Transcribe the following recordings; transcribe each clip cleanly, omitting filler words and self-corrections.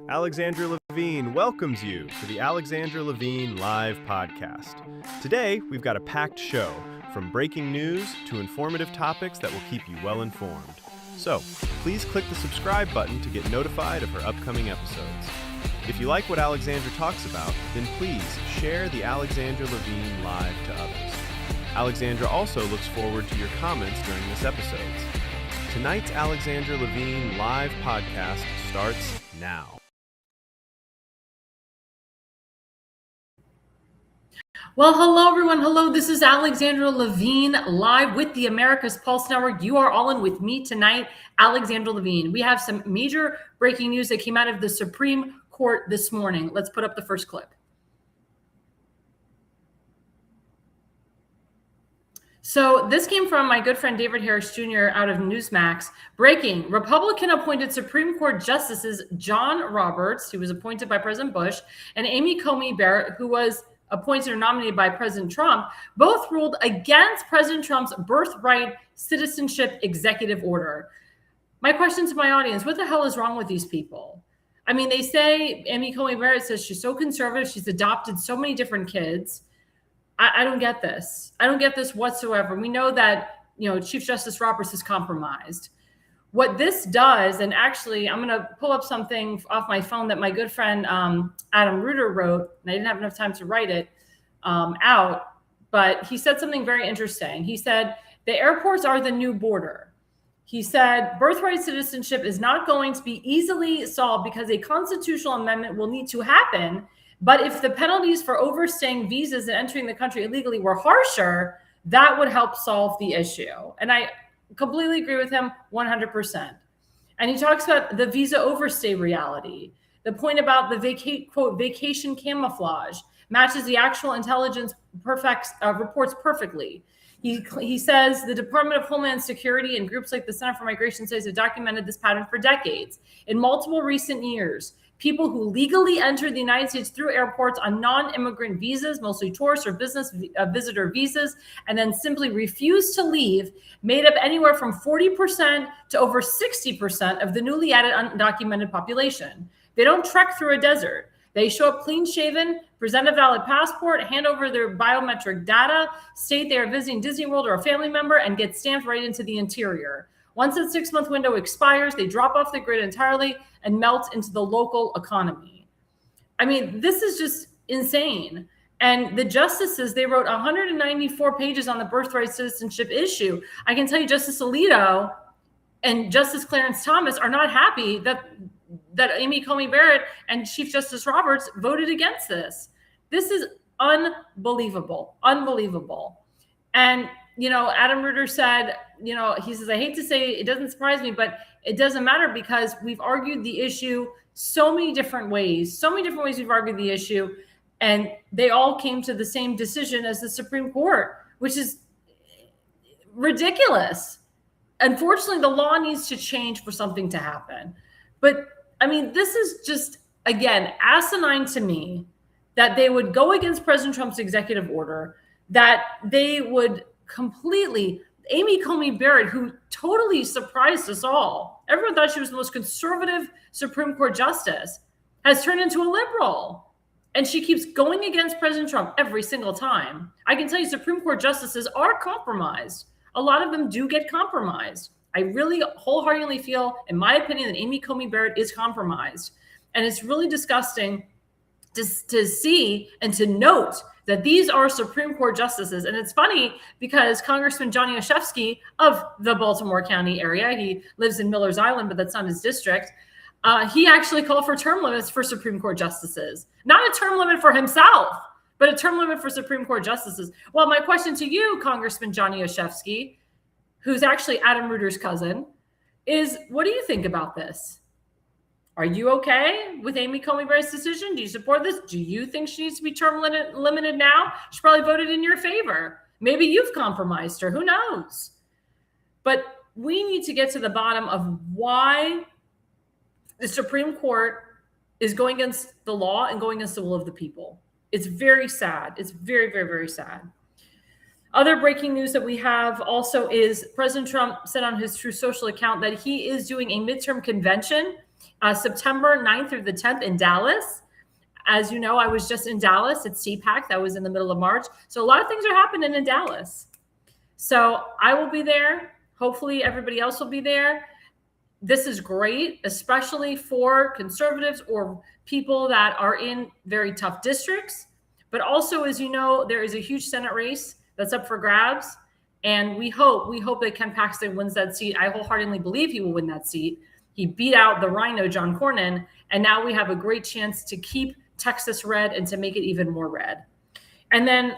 Alexandra Levine welcomes you to the Alexandra Levine Live Podcast. Today, we've got a packed show, from breaking news to informative topics that will keep you well informed. So, please click the subscribe button to get notified of her upcoming episodes. If you like what Alexandra talks about, then please share the Alexandra Levine Live to others. Alexandra also looks forward to your comments during this episode. Tonight's Alexandra Levine Live Podcast starts now. Well, hello, everyone. Hello, this is Alexandra Levine live with the America's Pulse Network. You are all in with me tonight, Alexandra Levine. We have some major breaking news that came out of the Supreme Court this morning. Let's put up the first clip. So this came from my good friend David Harris Jr. out of Newsmax. Breaking: Republican-appointed Supreme Court Justices John Roberts, who was appointed by President Bush, and Amy Coney Barrett, who was appointed or nominated by President Trump, both ruled against President Trump's birthright citizenship executive order. My question to my audience: what the hell is wrong with these people? I mean, they say, Amy Coney Barrett says she's so conservative, she's adopted so many different kids. I don't get this. I don't get this whatsoever. We know that, Chief Justice Roberts is compromised. What this does, and actually I'm going to pull up something off my phone that my good friend Adam Reuter wrote, and I didn't have enough time to write it out, but he said something very interesting. He said, the airports are the new border. He said, birthright citizenship is not going to be easily solved because a constitutional amendment will need to happen. But if the penalties for overstaying visas and entering the country illegally were harsher, that would help solve the issue. And I completely agree with him 100%. And he talks about the visa overstay reality. The point about the quote, vacation camouflage matches the actual intelligence reports perfectly. He says the Department of Homeland Security and groups like the Center for Migration Studies have documented this pattern for decades. In multiple recent years, people who legally entered the United States through airports on non-immigrant visas, mostly tourist or business visitor visas, and then simply refused to leave, made up anywhere from 40% to over 60% of the newly added undocumented population. They don't trek through a desert. They show up clean-shaven, present a valid passport, hand over their biometric data, state they are visiting Disney World or a family member, and get stamped right into the interior. Once that 6-month window expires, they drop off the grid entirely and melt into the local economy. I mean, this is just insane. And the justices, they wrote 194 pages on the birthright citizenship issue. I can tell you Justice Alito and Justice Clarence Thomas are not happy that Amy Coney Barrett and Chief Justice Roberts voted against this. This is unbelievable, unbelievable. And Adam Reuter said, he says, I hate to say it doesn't surprise me, but it doesn't matter because we've argued the issue so many different ways we've argued the issue, and they all came to the same decision as the Supreme Court, which is ridiculous. Unfortunately, the law needs to change for something to happen. But I mean, this is just, again, asinine to me that they would go against President Trump's executive order, that they would completely, Amy Coney Barrett, who totally surprised us all. Everyone thought she was the most conservative Supreme Court justice, has turned into a liberal. And she keeps going against President Trump every single time. I can tell you Supreme Court justices are compromised. A lot of them do get compromised. I really wholeheartedly feel, in my opinion, that Amy Coney Barrett is compromised. And it's really disgusting to see and to note that these are Supreme Court justices. And it's funny because Congressman Johnny Olszewski of the Baltimore County area, he lives in Miller's Island, but that's not his district. He actually called for term limits for Supreme Court justices. Not a term limit for himself, but a term limit for Supreme Court justices. Well, my question to you, Congressman Johnny Olszewski, who's actually Adam Reuter's cousin, is what do you think about this? Are you okay with Amy Coney Barrett's decision? Do you support this? Do you think she needs to be term limited now? She probably voted in your favor. Maybe you've compromised her. Who knows? But we need to get to the bottom of why the Supreme Court is going against the law and going against the will of the people. It's very sad. It's very, very, very sad. Other breaking news that we have also is President Trump said on his Truth Social account that he is doing a midterm convention September 9th through the 10th in Dallas. As you know, I was just in Dallas at CPAC. That was in the middle of March. So a lot of things are happening in Dallas. So I will be there. Hopefully everybody else will be there. This is great, especially for conservatives or people that are in very tough districts. But also, as you know, there is a huge Senate race that's up for grabs. And we hope that Ken Paxton wins that seat. I wholeheartedly believe he will win that seat. He beat out the Rhino, John Cornyn. And now we have a great chance to keep Texas red and to make it even more red. And then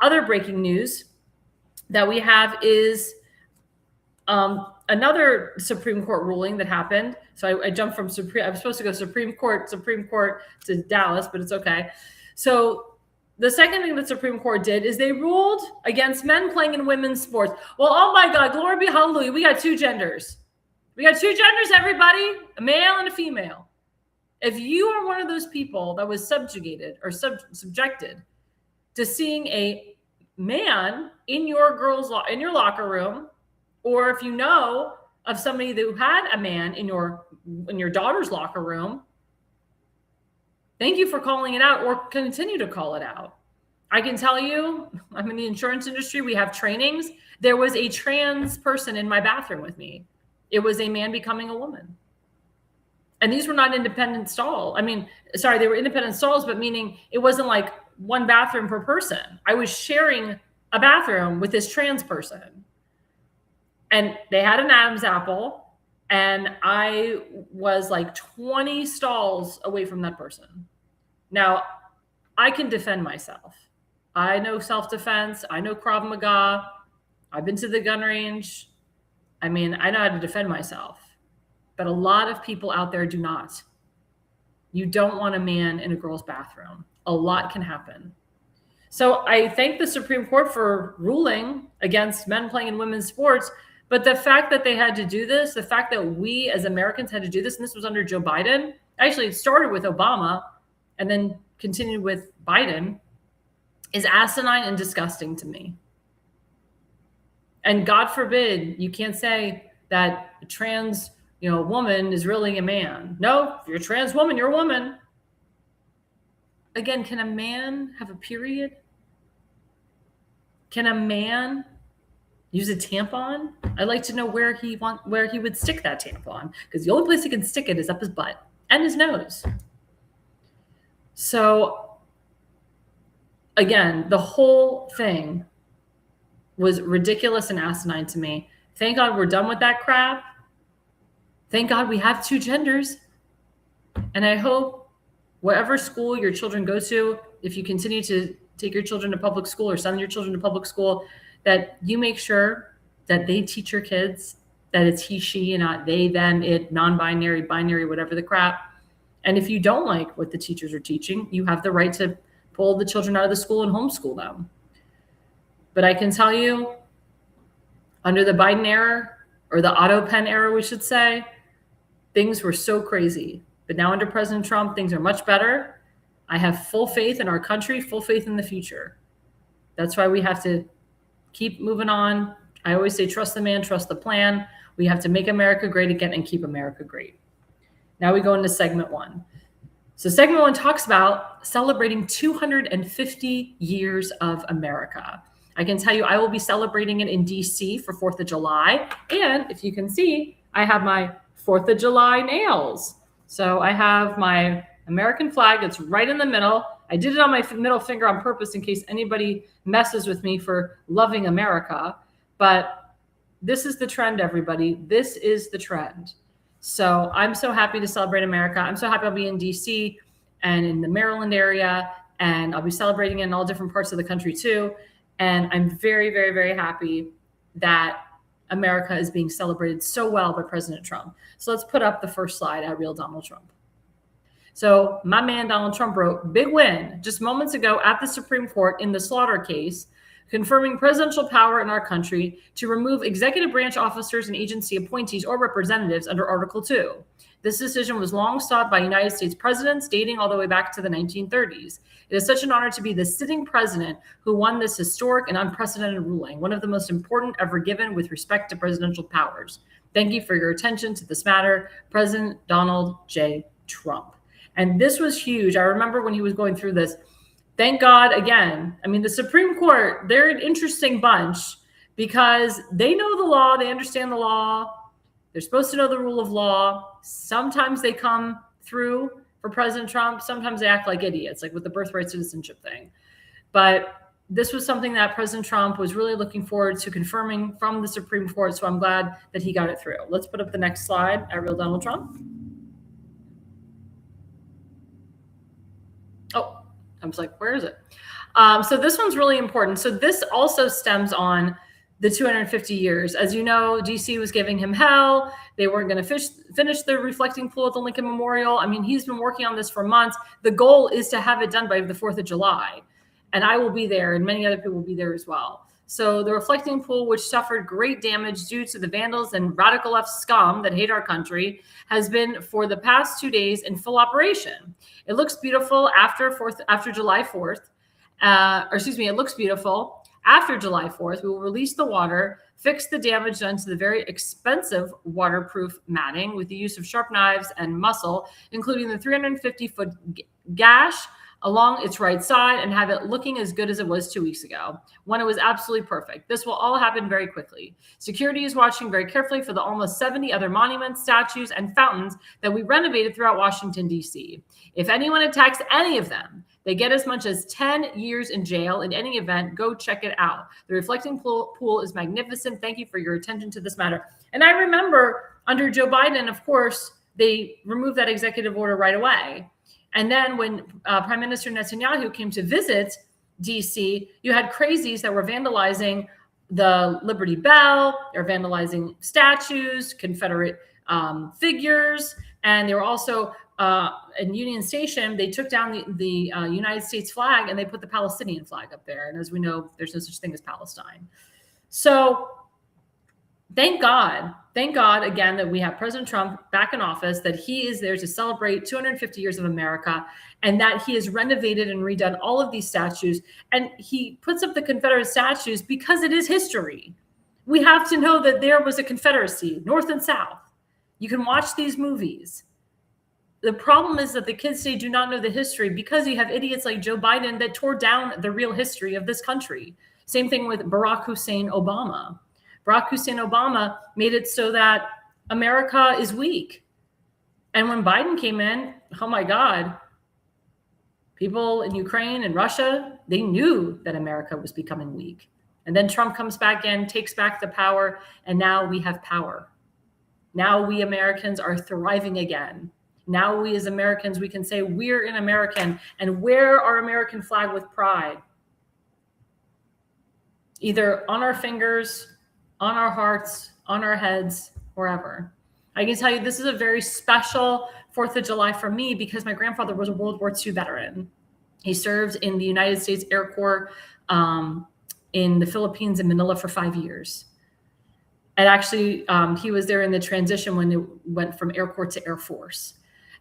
other breaking news that we have is another Supreme Court ruling that happened. So I jumped from I was supposed to go Supreme Court to Dallas, but it's okay. So the second thing the Supreme Court did is they ruled against men playing in women's sports. Well, oh my God, glory be hallelujah. We got two genders. We got two genders, everybody, a male and a female. If you are one of those people that was subjugated or subjected to seeing a man in your locker room, or if you know of somebody who had a man in your daughter's locker room, thank you for calling it out, or continue to call it out. I can tell you, I'm in the insurance industry. We have trainings. There was a trans person in my bathroom with me. It was a man becoming a woman. And these were not independent stalls. They were independent stalls, but meaning it wasn't like one bathroom per person. I was sharing a bathroom with this trans person. And they had an Adam's apple, and I was like 20 stalls away from that person. Now, I can defend myself. I know self-defense. I know Krav Maga. I've been to the gun range. I know how to defend myself. But a lot of people out there do not. You don't want a man in a girl's bathroom. A lot can happen. So I thank the Supreme Court for ruling against men playing in women's sports. But the fact that they had to do this, the fact that we as Americans had to do this, and this was under Joe Biden, actually it started with Obama and then continued with Biden, is asinine and disgusting to me. And God forbid, you can't say that a trans woman is really a man. No, if you're a trans woman, you're a woman. Again, can a man have a period? Can a man use a tampon? I'd like to know where he would stick that tampon, because the only place he can stick it is up his butt and his nose. So again, the whole thing was ridiculous and asinine to me. Thank God we're done with that crap. Thank God we have two genders. And I hope whatever school your children go to, if you continue to take your children to public school or send your children to public school, that you make sure that they teach your kids that it's he, she, and not they, them, it, non-binary, binary, whatever the crap. And if you don't like what the teachers are teaching, you have the right to pull the children out of the school and homeschool them. But I can tell you, under the Biden era, or the auto pen era, we should say, things were so crazy. But now under President Trump, things are much better. I have full faith in our country, full faith in the future. That's why we have to keep moving on. I always say, trust the man, trust the plan. We have to make America great again and keep America great. Now we go into segment one. So segment one talks about celebrating 250 years of America. I can tell you, I will be celebrating it in DC for 4th of July. And if you can see, I have my 4th of July nails. So I have my American flag that's right in the middle. I did it on my middle finger on purpose in case anybody messes with me for loving America. But this is the trend, everybody. This is the trend. So I'm so happy to celebrate America. I'm so happy I'll be in DC and in the Maryland area, and I'll be celebrating in all different parts of the country too. And I'm very, very, very happy that America is being celebrated so well by President Trump. So let's put up the first slide at Real Donald Trump. So my man Donald Trump wrote, big win just moments ago at the Supreme Court in the Slaughter case, confirming presidential power in our country to remove executive branch officers and agency appointees or representatives under Article 2. This decision was long sought by United States presidents dating all the way back to the 1930s. It is such an honor to be the sitting president who won this historic and unprecedented ruling, one of the most important ever given with respect to presidential powers. Thank you for your attention to this matter, President Donald J. Trump. And this was huge. I remember when he was going through this. Thank God, again, I mean, the Supreme Court, they're an interesting bunch because they know the law, they understand the law, they're supposed to know the rule of law. Sometimes they come through for President Trump, sometimes they act like idiots, like with the birthright citizenship thing. But this was something that President Trump was really looking forward to confirming from the Supreme Court, so I'm glad that he got it through. Let's put up the next slide at Real Donald Trump. Oh, I was like, where is it? So this one's really important. So this also stems on the 250 years. As you know, DC was giving him hell. They weren't going to finish the reflecting pool at the Lincoln Memorial. I mean, he's been working on this for months. The goal is to have it done by the 4th of July. And I will be there, and many other people will be there as well. So the reflecting pool, which suffered great damage due to the vandals and radical left scum that hate our country, has been for the past 2 days in full operation. It looks beautiful after July 4th. It looks beautiful. After July 4th, we will release the water, fix the damage done to the very expensive waterproof matting with the use of sharp knives and muscle, including the 350-foot gash along its right side, and have it looking as good as it was 2 weeks ago, when it was absolutely perfect. This will all happen very quickly. Security is watching very carefully for the almost 70 other monuments, statues, and fountains that we renovated throughout Washington, D.C. If anyone attacks any of them, they get as much as 10 years in jail. In any event, go check it out. The reflecting pool is magnificent. Thank you for your attention to this matter. And I remember under Joe Biden, of course, they removed that executive order right away. And then when Prime Minister Netanyahu came to visit DC, you had crazies that were vandalizing the Liberty Bell. They're vandalizing statues, Confederate figures, and they were also in Union Station. They took down the United States flag and they put the Palestinian flag up there. And as we know, there's no such thing as Palestine. So thank God again that we have President Trump back in office, that he is there to celebrate 250 years of America, and that he has renovated and redone all of these statues. And he puts up the Confederate statues because it is history. We have to know that there was a Confederacy, North and South. You can watch these movies. The problem is that the kids today do not know the history because you have idiots like Joe Biden that tore down the real history of this country. Same thing with Barack Hussein Obama. Barack Hussein Obama made it so that America is weak. And when Biden came in, oh my God, people in Ukraine and Russia, they knew that America was becoming weak. And then Trump comes back in, takes back the power, and now we have power. Now we Americans are thriving again. Now we as Americans, we can say we're an American and wear our American flag with pride. Either on our fingers, on our hearts, on our heads, wherever. I can tell you this is a very special 4th of July for me because my grandfather was a World War II veteran. He served in the United States Air Corps in the Philippines in Manila for 5 years. And actually, he was there in the transition when it went from Air Corps to Air Force.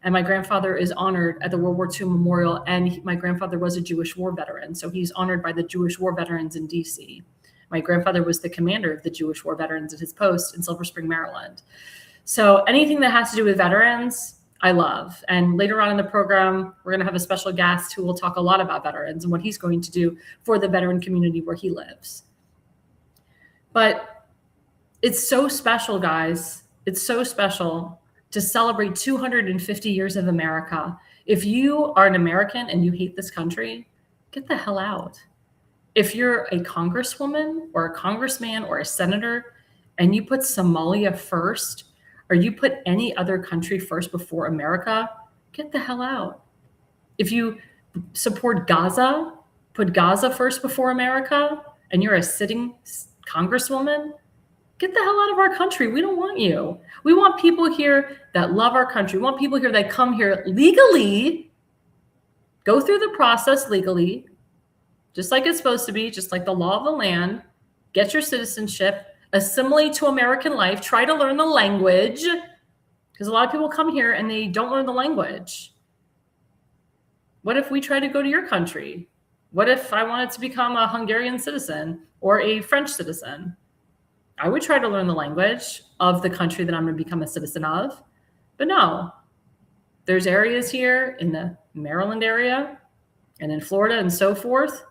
And my grandfather is honored at the World War II Memorial, and my grandfather was a Jewish war veteran. So he's honored by the Jewish war veterans in DC. My grandfather was the commander of the Jewish war veterans at his post in Silver Spring, Maryland. So anything that has to do with veterans, I love. And later on in the program, we're going to have a special guest who will talk a lot about veterans and what he's going to do for the veteran community where he lives. But it's so special, guys. It's so special to celebrate 250 years of America. If you are an American and you hate this country, get the hell out. If you're a congresswoman or a congressman or a senator and you put Somalia first, or you put any other country first before America, get the hell out. If you support Gaza, put Gaza first before America, and you're a sitting congresswoman, get the hell out of our country. We don't want you. We want people here that love our country. We want people here that come here legally, go through the process legally, just like it's supposed to be, just like the law of the land, get your citizenship, assimilate to American life, try to learn the language, because a lot of people come here and they don't learn the language. What if we try to go to your country? What if I wanted to become a Hungarian citizen or a French citizen? I would try to learn the language of the country that I'm going to become a citizen of. But no, there's areas here in the Maryland area and in Florida and so forth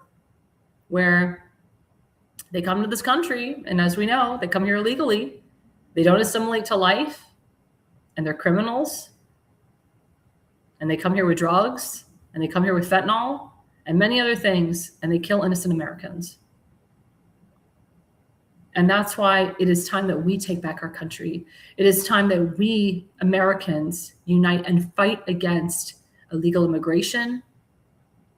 where they come to this country, and as we know, they come here illegally. They don't assimilate to life, and they're criminals, and they come here with drugs, and they come here with fentanyl and many other things, and they kill innocent Americans. And that's why it is time that we take back our country. It is time that we Americans unite and fight against illegal immigration,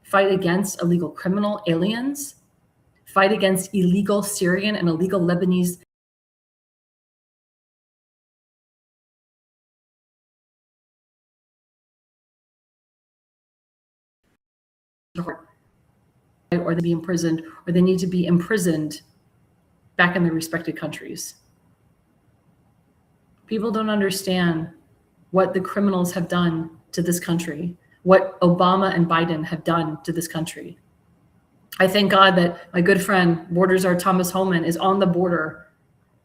fight against illegal criminal aliens, fight against illegal Syrian and illegal Lebanese or they be imprisoned, or they need to be imprisoned back in their respected countries. People don't understand what the criminals have done to this country, what Obama and Biden have done to this country. I thank God that my good friend, Border Czar Thomas Homan, is on the border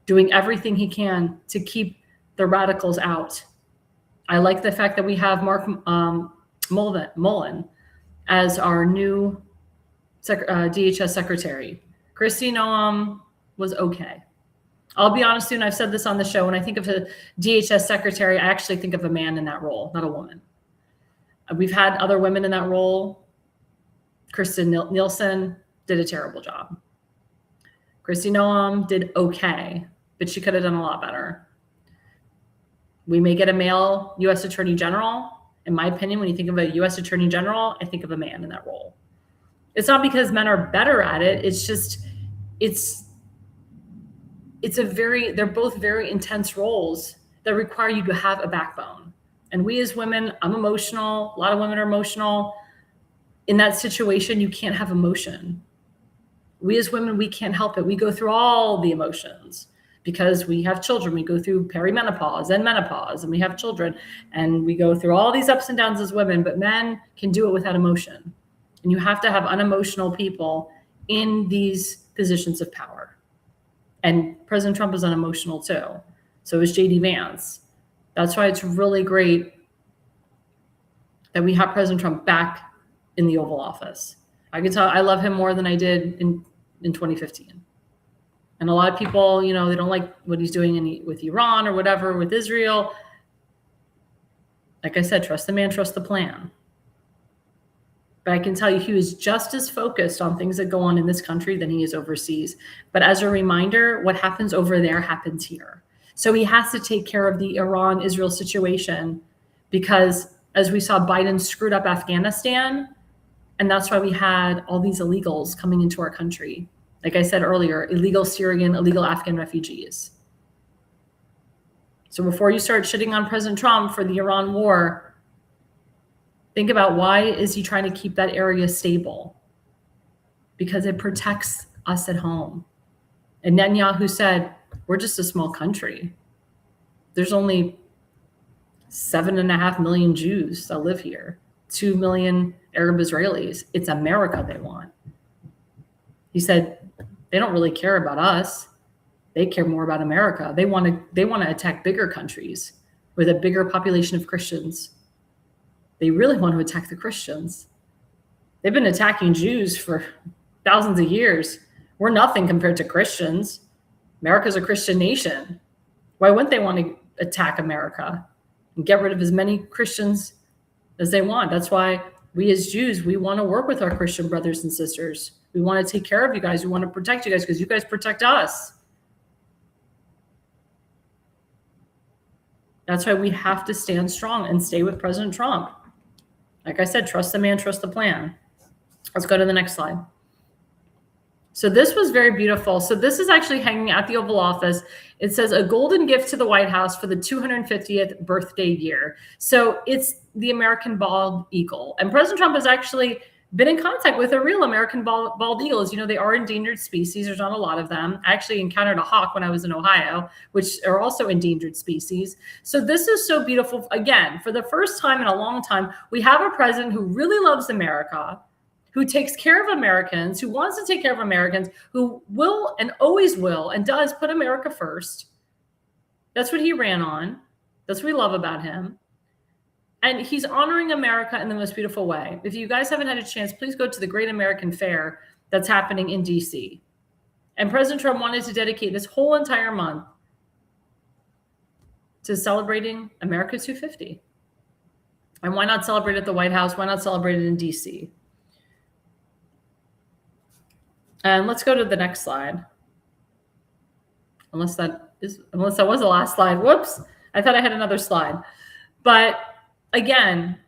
doing everything he can to keep the radicals out. I like the fact that we have Mark Mullen as our new DHS secretary. Kristi Noem was okay. I'll be honest, and I've said this on the show, when I think of a DHS secretary, I actually think of a man in that role, not a woman. We've had other women in that role. Kristen Nielsen did a terrible job. Kristi Noem did okay, but she could have done a lot better. We may get a male U.S. Attorney General. In my opinion, when you think of a U.S. Attorney General, I think of a man in that role. It's not because men are better at it. It's just, they're both very intense roles that require you to have a backbone. And we as women, I'm emotional. A lot of women are emotional. In that situation, you can't have emotion. We as women, we can't help it. We go through all the emotions because we have children. We go through perimenopause and menopause, and we have children, and we go through all these ups and downs as women, but men can do it without emotion. And you have to have unemotional people in these positions of power. And President Trump is unemotional too. So is J.D. Vance. That's why it's really great that we have President Trump back in the Oval Office. I can tell I love him more than I did in 2015. And a lot of people, they don't like what he's doing with Iran or whatever, with Israel. Like I said, trust the man, trust the plan. But I can tell you, he was just as focused on things that go on in this country than he is overseas. But as a reminder, what happens over there happens here. So he has to take care of the Iran-Israel situation because, as we saw, Biden screwed up Afghanistan. And that's why we had all these illegals coming into our country. Like I said earlier, illegal Syrian, illegal Afghan refugees. So before you start shitting on President Trump for the Iran war, think about, why is he trying to keep that area stable? Because it protects us at home. And Netanyahu said, we're just a small country. There's only 7.5 million Jews that live here, 2 million Arab Israelis. It's America they want. He said, they don't really care about us. They care more about America. They want to attack bigger countries with a bigger population of Christians. They really want to attack the Christians. They've been attacking Jews for thousands of years. We're nothing compared to Christians. America's a Christian nation. Why wouldn't they want to attack America and get rid of as many Christians as they want? That's why we as Jews, we want to work with our Christian brothers and sisters. We want to take care of you guys. We want to protect you guys because you guys protect us. That's why we have to stand strong and stay with President Trump. Like I said, trust the man, trust the plan. Let's go to the next slide. So this was very beautiful. So this is actually hanging at the Oval Office. It says, a golden gift to the White House for the 250th birthday year. So it's the American bald eagle. And President Trump has actually been in contact with a real American bald eagle. As you know, they are endangered species. There's not a lot of them. I actually encountered a hawk when I was in Ohio, which are also endangered species. So this is so beautiful. Again, for the first time in a long time, we have a president who really loves America, who takes care of Americans, who wants to take care of Americans, who will and always will and does put America first. That's what he ran on. That's what we love about him. And he's honoring America in the most beautiful way. If you guys haven't had a chance, please go to the Great American Fair that's happening in DC. And President Trump wanted to dedicate this whole entire month to celebrating America 250. And why not celebrate at the White House? Why not celebrate it in DC? And let's go to the next slide. Unless that was the last slide. Whoops. I thought I had another slide. But again,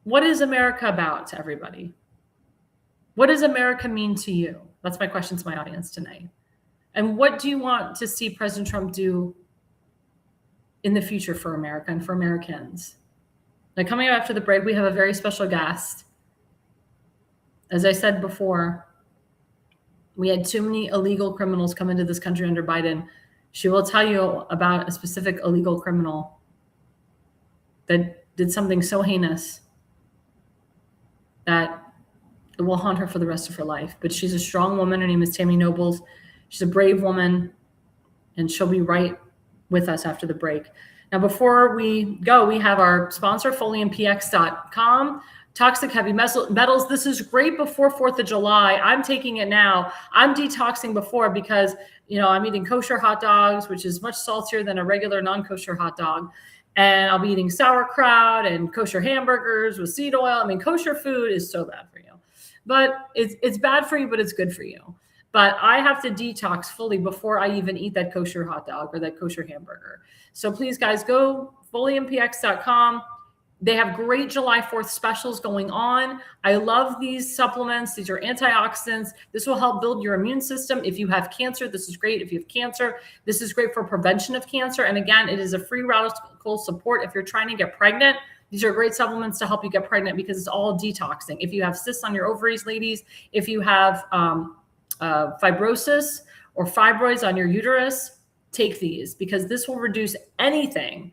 what is America about to everybody? What does America mean to you? That's my question to my audience tonight. And what do you want to see President Trump do in the future for America and for Americans? Now, coming up after the break, we have a very special guest. As I said before, we had too many illegal criminals come into this country under Biden. She will tell you about a specific illegal criminal that did something so heinous that it will haunt her for the rest of her life. But she's a strong woman. Her name is Tammy Nobles. She's a brave woman, and she'll be right with us after the break. Now, before we go, we have our sponsor, FoliumPX.com. Toxic heavy metals. This is great before 4th of July. I'm taking it now. I'm detoxing before because, I'm eating kosher hot dogs, which is much saltier than a regular non-kosher hot dog. And I'll be eating sauerkraut and kosher hamburgers with seed oil. I mean, kosher food is so bad for you. But it's bad for you, but it's good for you. But I have to detox fully before I even eat that kosher hot dog or that kosher hamburger. So please, guys, go FoliumPX.com. They have great July 4th specials going on. I love these supplements. These are antioxidants. This will help build your immune system. If you have cancer, this is great. If you have cancer, this is great for prevention of cancer. And again, it is a free radical support if you're trying to get pregnant. These are great supplements to help you get pregnant because it's all detoxing. If you have cysts on your ovaries, ladies, if you have fibrosis or fibroids on your uterus, take these because this will reduce anything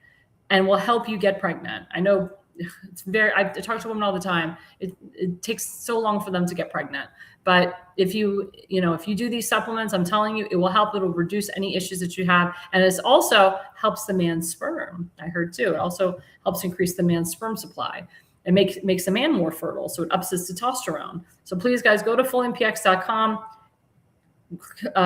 and will help you get pregnant. I know I talk to women all the time. It takes so long for them to get pregnant. But if you do these supplements, I'm telling you, it will help. It will reduce any issues that you have. And it also helps the man's sperm. I heard too. It also helps increase the man's sperm supply. It makes the man more fertile. So it ups his testosterone. So please, guys, go to FoliumPX.com.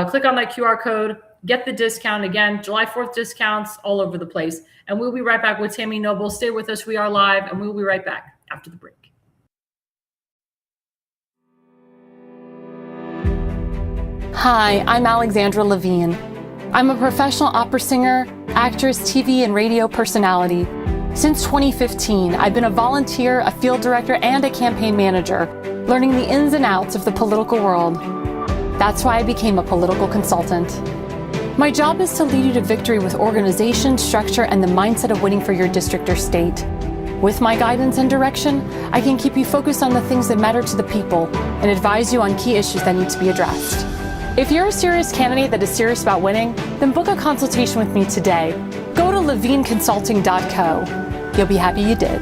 Click on that QR code. Get the discount. Again, July 4th discounts all over the place. And we'll be right back with Tammy Noble. Stay with us. We are live, and we'll be right back after the break. Hi, I'm Alexandra Levine. I'm a professional opera singer, actress, TV, and radio personality. Since 2015, I've been a volunteer, a field director, and a campaign manager, learning the ins and outs of the political world. That's why I became a political consultant. My job is to lead you to victory with organization, structure, and the mindset of winning for your district or state. With my guidance and direction, I can keep you focused on the things that matter to the people and advise you on key issues that need to be addressed. If you're a serious candidate that is serious about winning, then book a consultation with me today. Go to levineconsulting.co. You'll be happy you did.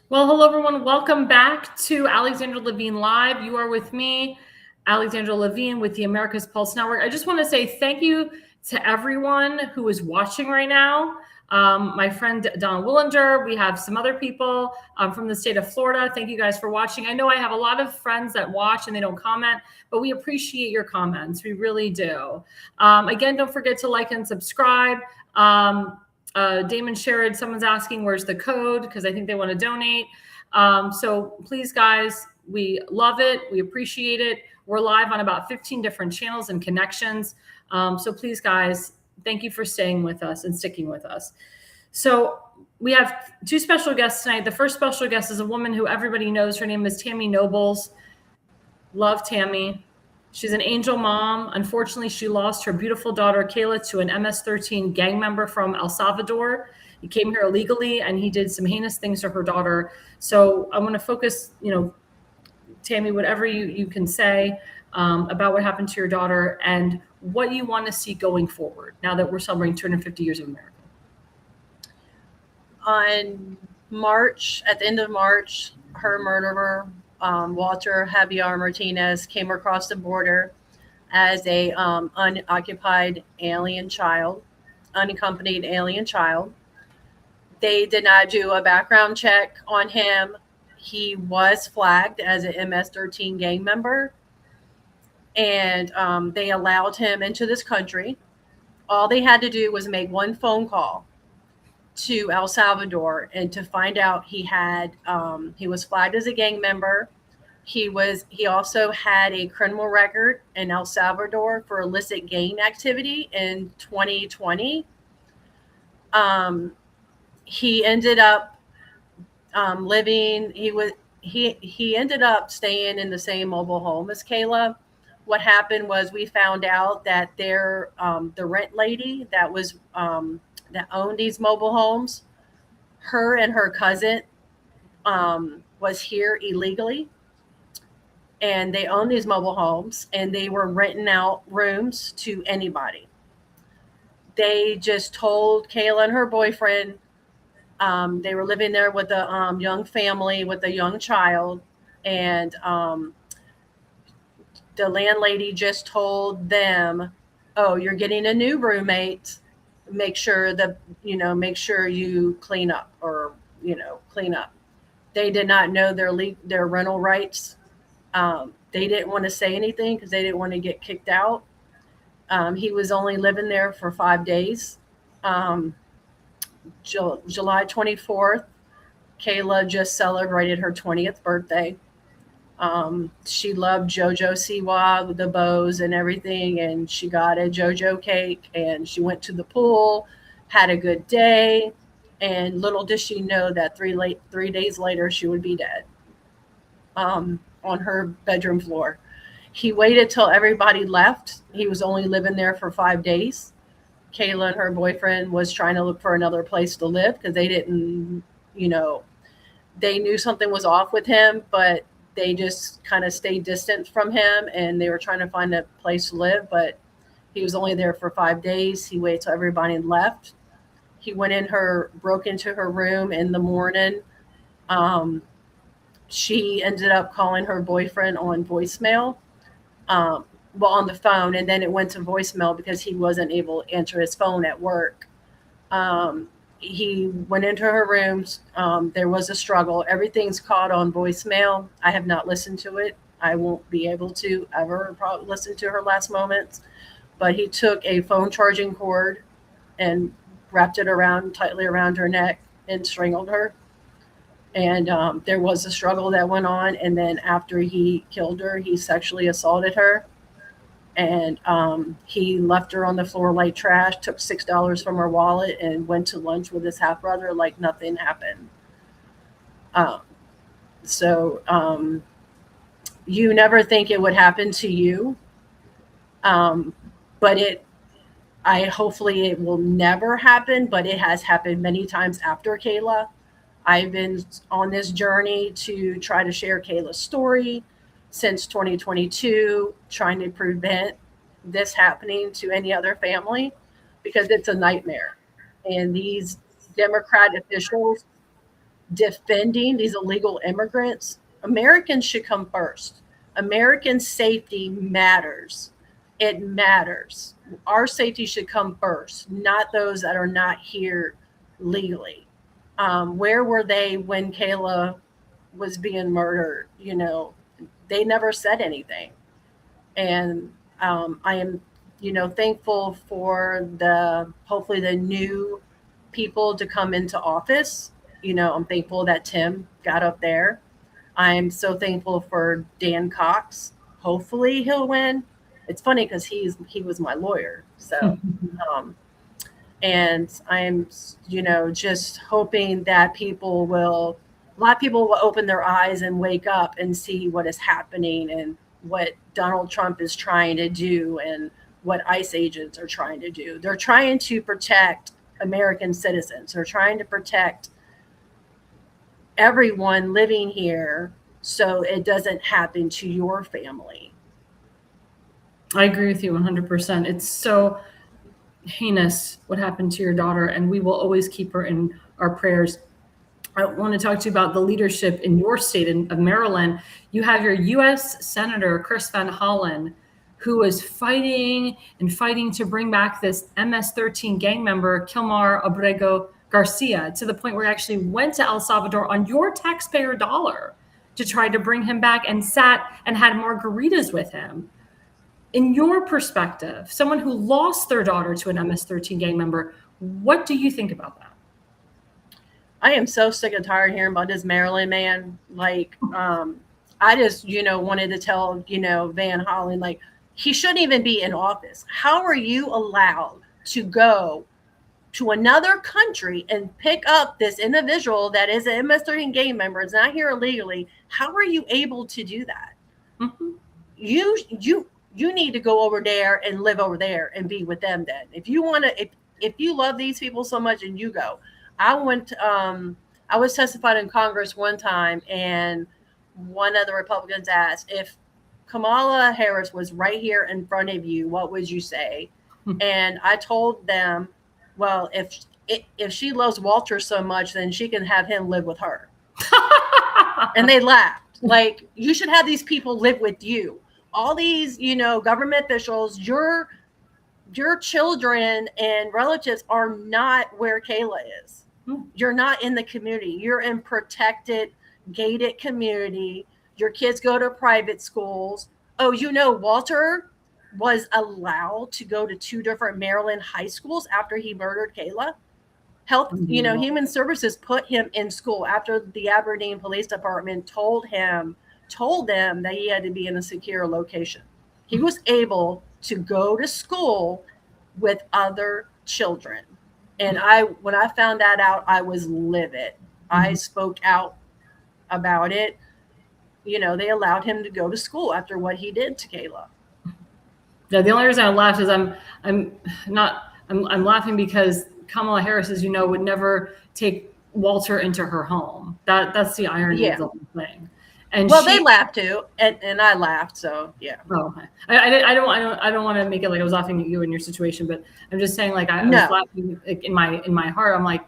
Well, hello, everyone. Welcome back to Alexandra Levine Live. You are with me, Alexandra Levine, with the America's Pulse Network. I just want to say thank you to everyone who is watching right now. My friend Donna Willender, we have some other people from the state of Florida. Thank you guys for watching. I know I have a lot of friends that watch and they don't comment, but we appreciate your comments. We really do. Again, don't forget to like and subscribe. Damon Sherrod, someone's asking where's the code because I think they want to donate. So please, guys, we love it. We appreciate it. We're live on about 15 different channels and connections. So please, guys, thank you for staying with us and sticking with us. So we have two special guests tonight. The first special guest is a woman who everybody knows. Her name is Tammy Nobles. Love Tammy. She's an angel mom. Unfortunately, she lost her beautiful daughter, Kayla, to an MS-13 gang member from El Salvador. He came here illegally, and he did some heinous things to her daughter. So I want to focus, Tammy, whatever you can say about what happened to your daughter and what you want to see going forward now that we're celebrating 250 years of America. On March, at the end of March, her murderer, Walter Javier Martinez, came across the border as a unaccompanied alien child. They did not do a background check on him. He was flagged as an MS-13 gang member, and they allowed him into this country. All they had to do was make one phone call to El Salvador and to find out he was flagged as a gang member. He also had a criminal record in El Salvador for illicit gang activity in 2020. He ended up he ended up staying in the same mobile home as Kayla. What happened was we found out that the rent lady that owned these mobile homes, her and her cousin was here illegally, and they owned these mobile homes, and they were renting out rooms to anybody. They just told Kayla and her boyfriend they were living there with a young family with a young child, and the landlady just told them, "Oh, you're getting a new roommate. Make sure you clean up clean up." They did not know their rental rights. They didn't want to say anything because they didn't want to get kicked out. He was only living there for 5 days. July 24th, Kayla just celebrated her 20th birthday. She loved JoJo Siwa with the bows and everything, and she got a JoJo cake, and she went to the pool, had a good day, and little did she know that 3 days later she would be dead on her bedroom floor. He waited till everybody left. He was only living there for 5 days. Kayla and her boyfriend was trying to look for another place to live because they didn't, they knew something was off with him, but they just kind of stayed distant from him, and they were trying to find a place to live, but he was only there for 5 days. He waited till everybody left. He broke into her room in the morning. She ended up calling her boyfriend on voicemail. On the phone, and then it went to voicemail because he wasn't able to answer his phone at work. He went into her rooms. There was a struggle. Everything's caught on voicemail. I have not listened to it. I won't be able to ever probably listen to her last moments. But he took a phone charging cord and wrapped it tightly around her neck and strangled her. And there was a struggle that went on. And then after he killed her, he sexually assaulted her. And he left her on the floor like trash, took $6 from her wallet, and went to lunch with his half brother like nothing happened. You never think it would happen to you, but hopefully it will never happen. But it has happened many times after Kayla. I've been on this journey to try to share Kayla's story since 2022, trying to prevent this happening to any other family because it's a nightmare. And these Democrat officials defending these illegal immigrants, Americans should come first. American safety matters. It matters. Our safety should come first, not those that are not here legally. Where were they when Kayla was being murdered? They never said anything. And I am, thankful for hopefully the new people to come into office. I'm thankful that Tim got up there. I'm so thankful for Dan Cox. Hopefully he'll win. It's funny because he was my lawyer. So, and I'm, just hoping that a lot of people will open their eyes and wake up and see what is happening and what Donald Trump is trying to do and what ICE agents are trying to do. They're trying to protect American citizens. They're trying to protect everyone living here so it doesn't happen to your family. I agree with you 100%. It's so heinous what happened to your daughter, and we will always keep her in our prayers. I want to talk to you about the leadership in your state of Maryland. You have your U.S. Senator Chris Van Hollen, who is fighting to bring back this MS-13 gang member, Kilmar Abrego Garcia, to the point where he actually went to El Salvador on your taxpayer dollar to try to bring him back and sat and had margaritas with him. In your perspective, someone who lost their daughter to an MS-13 gang member, what do you think about that? I am so sick and tired hearing about this Maryland man. Like, I just, wanted to tell, Van Hollen, like, he shouldn't even be in office. How are you allowed to go to another country and pick up this individual that is an MS-13 gang member, is not here illegally? How are you able to do that? Mm-hmm. You need to go over there and live over there and be with them then. If you want to, if you love these people so much, and you go. I was testified in Congress one time, and one of the Republicans asked, if Kamala Harris was right here in front of you, what would you say? And I told them, well, if she loves Walter so much, then she can have him live with her. And they laughed. Like, you should have these people live with you. All these, government officials, your children and relatives are not where Kayla is. You're not in the community. You're in protected, gated community. Your kids go to private schools. Oh, Walter was allowed to go to 2 different Maryland high schools after he murdered Kayla. Human Services put him in school after the Aberdeen Police Department told them that he had to be in a secure location. He was able to go to school with other children. And when I found that out, I was livid. I spoke out about it. They allowed him to go to school after what he did to Kayla. Yeah, the only reason I laughed is I'm laughing because Kamala Harris, as you know, would never take Walter into her home. That's the irony of the whole thing. And they laughed too, and I laughed. So yeah. Oh, okay. I don't want to make it like I was laughing at you in your situation, but I'm just saying, like, I was laughing in my heart. I'm like,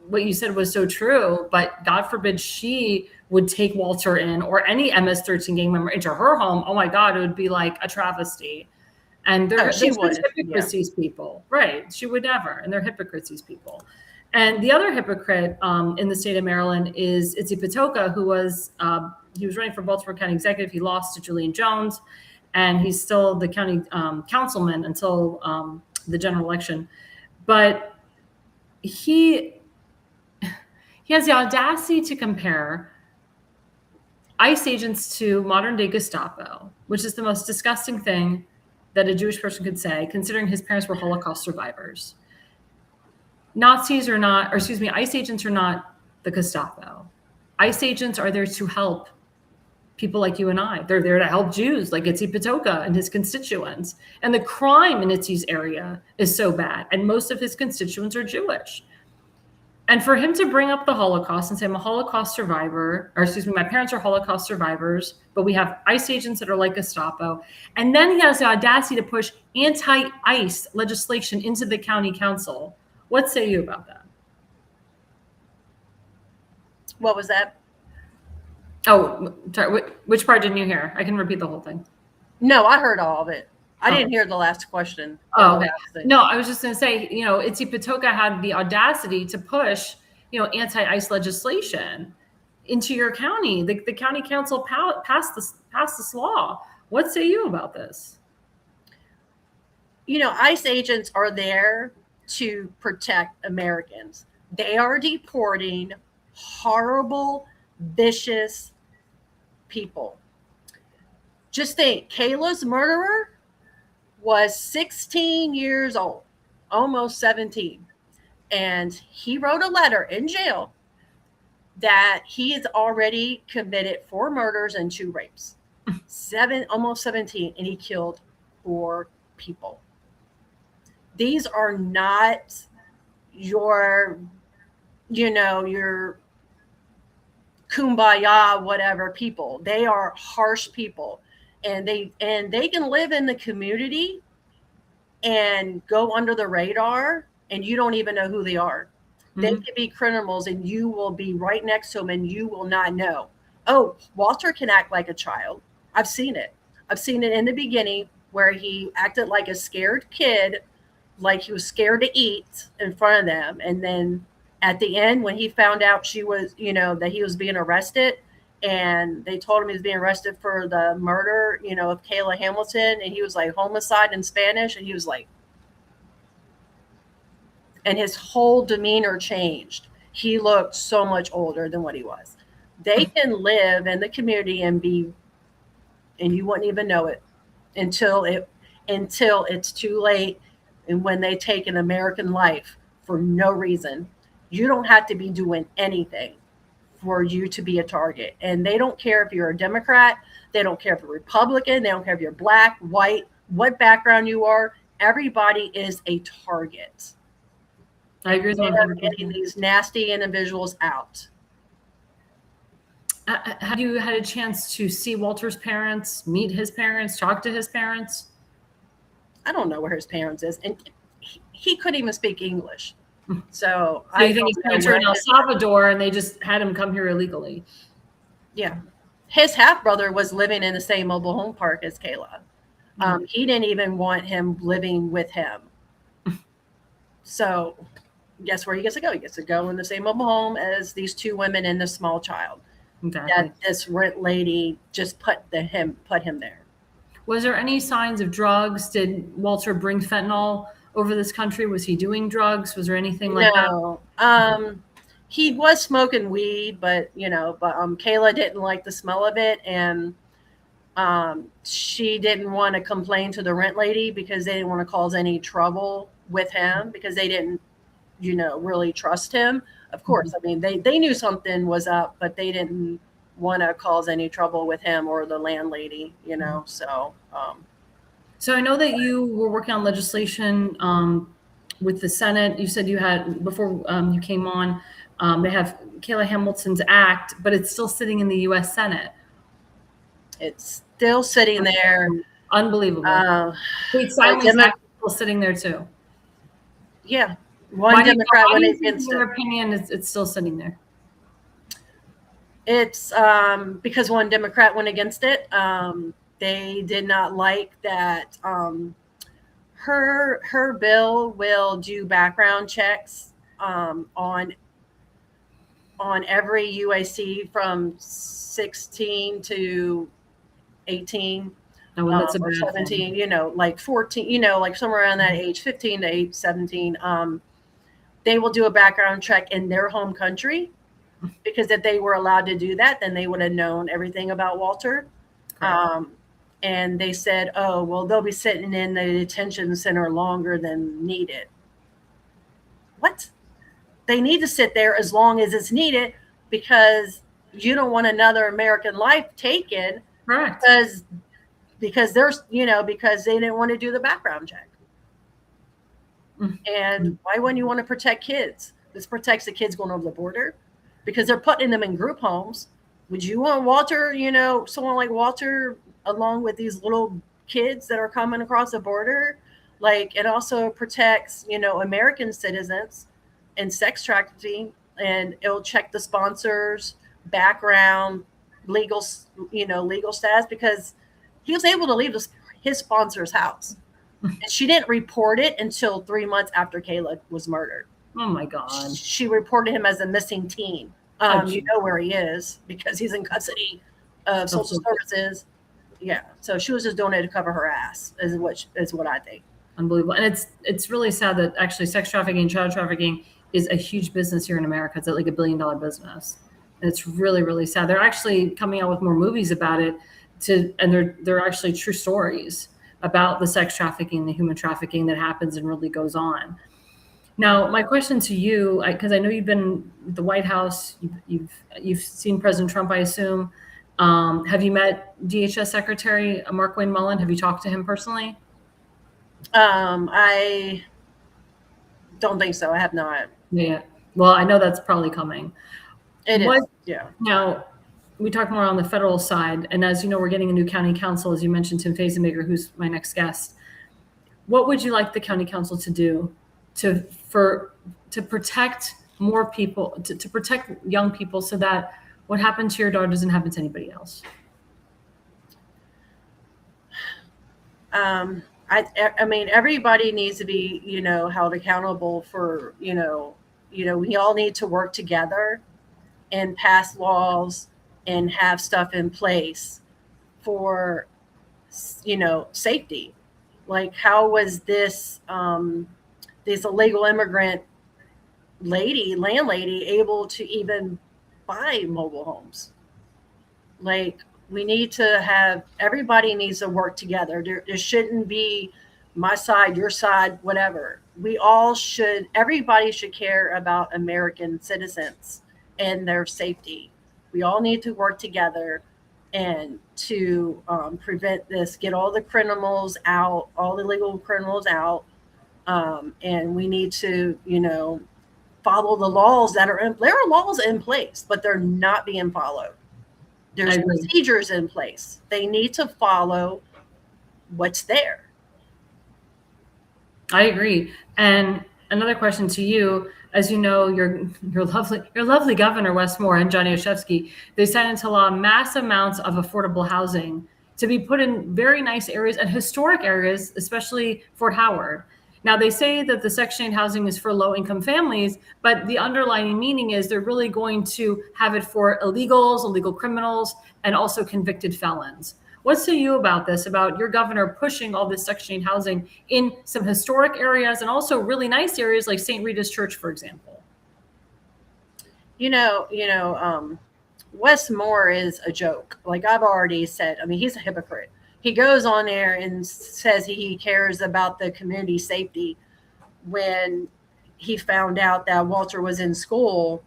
what you said was so true, but God forbid she would take Walter in, or any MS-13 gang member, into her home. Oh my God, it would be like a travesty. And there's hypocrites, these people, right? She would never, and they're hypocrites, these people. And the other hypocrite in the state of Maryland is Itzi Patoka, who was he was running for Baltimore County Executive. He lost to Julian Jones, and he's still the county councilman until the general election. But he has the audacity to compare ICE agents to modern day Gestapo, which is the most disgusting thing that a Jewish person could say, considering his parents were Holocaust survivors. ICE agents are not the Gestapo. ICE agents are there to help people like you and I. They're there to help Jews like Itzi Patoka and his constituents. And the crime in Itzi's area is so bad, and most of his constituents are Jewish. And for him to bring up the Holocaust and say, I'm a Holocaust survivor, my parents are Holocaust survivors, but we have ICE agents that are like Gestapo. And then he has the audacity to push anti-ICE legislation into the county council. What say you about that? What was that? Oh, sorry. Which part didn't you hear? I can repeat the whole thing. No, I heard all of it. I didn't hear the last question. Oh, okay. No, I was just going to say, Itzi Patoka had the audacity to push, anti-ICE legislation into your county. The county council passed this law. What say you about this? ICE agents are there to protect Americans. They are deporting horrible, vicious people. Just think, Kayla's murderer was 16 years old, almost 17. And he wrote a letter in jail that he has already committed 4 murders and 2 rapes. Almost 17, and he killed 4 people. These are not your kumbaya, whatever people. They are harsh people, and they can live in the community and go under the radar, and you don't even know who they are. Mm-hmm. They could be criminals, and you will be right next to them, and you will not know. Oh, Walter can act like a child. I've seen it. I've seen it in the beginning where he acted like a scared kid, like he was scared to eat in front of them. And then at the end, when he found out she was, that he was being arrested, and they told him he was being arrested for the murder, of Kayla Hamilton, and he was like homicide in Spanish, and he was like, and his whole demeanor changed. He looked so much older than what he was. They can live in the community and you wouldn't even know it until it's too late. And when they take an American life for no reason, you don't have to be doing anything for you to be a target. And they don't care if you're a Democrat. They don't care if you're Republican. They don't care if you're black, white, what background you are. Everybody is a target. I agree. They are getting these nasty individuals out. Have you had a chance to see Walter's parents, meet his parents, talk to his parents? I don't know where his parents is, and he couldn't even speak English. So you think his parents are in El Salvador and they just had him come here illegally? Yeah, his half brother was living in the same mobile home park as Kayla. He didn't even want him living with him. So guess where he gets to go? He gets to go in the same mobile home as these two women and this small child. Exactly. That this rent lady just put him there. Was there any signs of drugs? Did Walter bring fentanyl over this country? Was he doing drugs? Was there anything like that? No. He was smoking weed, but Kayla didn't like the smell of it, and she didn't want to complain to the rent lady because they didn't want to cause any trouble with him because they didn't, really trust him. Of course, I mean, they knew something was up, but they didn't want to cause any trouble with him or the landlady, so. So I know that you were working on legislation with the Senate. You said you had, before you came on, they have Kayla Hamilton's Act, but it's still sitting in the U.S. Senate. It's still sitting there. Unbelievable. State Silence Act is still sitting there too. Yeah. One Democrat went against it. In your opinion, it's still sitting there. It's because one Democrat went against it. They did not like that her bill will do background checks on every UAC from 16 to 18 or 17, like 14, like somewhere around that age, 15 to 17. They will do a background check in their home country, because if they were allowed to do that, then they would have known everything about Walter. And they said, oh, well, they'll be sitting in the detention center longer than needed. What? They need to sit there as long as it's needed because you don't want another American life taken. Correct. Because there's, because they didn't want to do the background check. And why wouldn't you want to protect kids? This protects the kids going over the border because they're putting them in group homes. Would you want Walter, someone like Walter, along with these little kids that are coming across the border? Like, it also protects, American citizens and sex trafficking, and it'll check the sponsors' background, legal status, because he was able to leave his sponsor's house. And she didn't report it until 3 months after Kayla was murdered. Oh my God. She reported him as a missing teen. You know where he is because he's in custody of social services. Yeah. So she was just doing it to cover her ass is what I think. Unbelievable. And it's really sad that actually sex trafficking, child trafficking is a huge business here in America. It's like $1 billion business. And it's really, really sad. They're actually coming out with more movies about it and they're actually true stories about the sex trafficking, the human trafficking that happens and really goes on. Now, my question to you, because I know you've been at the White House, you've seen President Trump, I assume. Have you met DHS Secretary Markwayne Mullin? Have you talked to him personally? I don't think so. I have not. Yeah. Well, I know that's probably coming. It is. Yeah. Now, we talk more on the federal side, and as you know, we're getting a new county council, as you mentioned, Tim Fazenbaker, who's my next guest. What would you like the county council to do to protect more people, to protect young people, so that what happened to your daughter doesn't happen to anybody else? I mean, everybody needs to be, held accountable for, we all need to work together and pass laws and have stuff in place for, safety. Like, how was this illegal immigrant landlady able to even buy mobile homes? Like, we need to have, everybody needs to work together. There shouldn't be my side, your side, whatever. Everybody should care about American citizens and their safety. We all need to work together and to prevent this, get all the criminals out, all the illegal criminals out. And we need to, follow the laws that are there are laws in place, but they're not being followed. There's procedures in place. They need to follow what's there. I agree. And another question to you, as you know, your lovely governor, Wes Moore, and Johnny Olszewski, they signed into law mass amounts of affordable housing to be put in very nice areas and historic areas, especially Fort Howard. Now, they say that the Section 8 housing is for low-income families, but the underlying meaning is they're really going to have it for illegals, illegal criminals, and also convicted felons. What say you about this, about your governor pushing all this Section 8 housing in some historic areas and also really nice areas like St. Rita's Church, for example? Wes Moore is a joke. Like I've already said, I mean, he's a hypocrite. He goes on there and says he cares about the community safety when he found out that Walter was in school,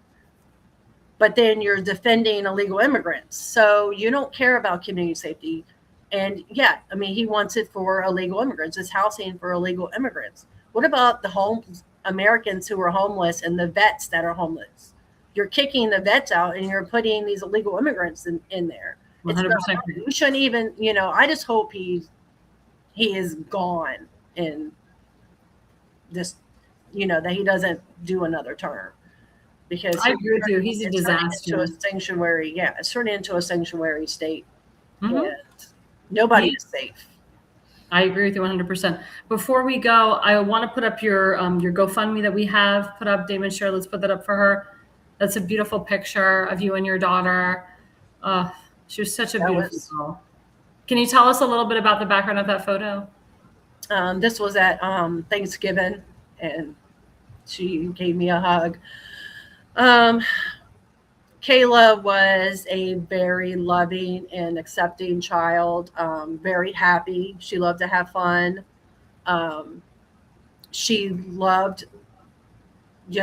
but then you're defending illegal immigrants. So you don't care about community safety. And yeah, I mean, he wants it for illegal immigrants. It's housing for illegal immigrants. What about the homeless Americans who are homeless and the vets that are homeless? You're kicking the vets out and you're putting these illegal immigrants in there. 100%. You shouldn't even, I just hope he is gone and this, that he doesn't do another term. Because I agree with you. He's a disaster. It's turning into a sanctuary state. Mm-hmm. And nobody is safe. I agree with you 100%. Before we go, I want to put up your GoFundMe that we have put up. Damon, share. Let's put that up for her. That's a beautiful picture of you and your daughter. She was such a beautiful girl. Can you tell us a little bit about the background of that photo? This was at Thanksgiving, and she gave me a hug. Kayla was a very loving and accepting child, very happy. She loved to have fun. She loved,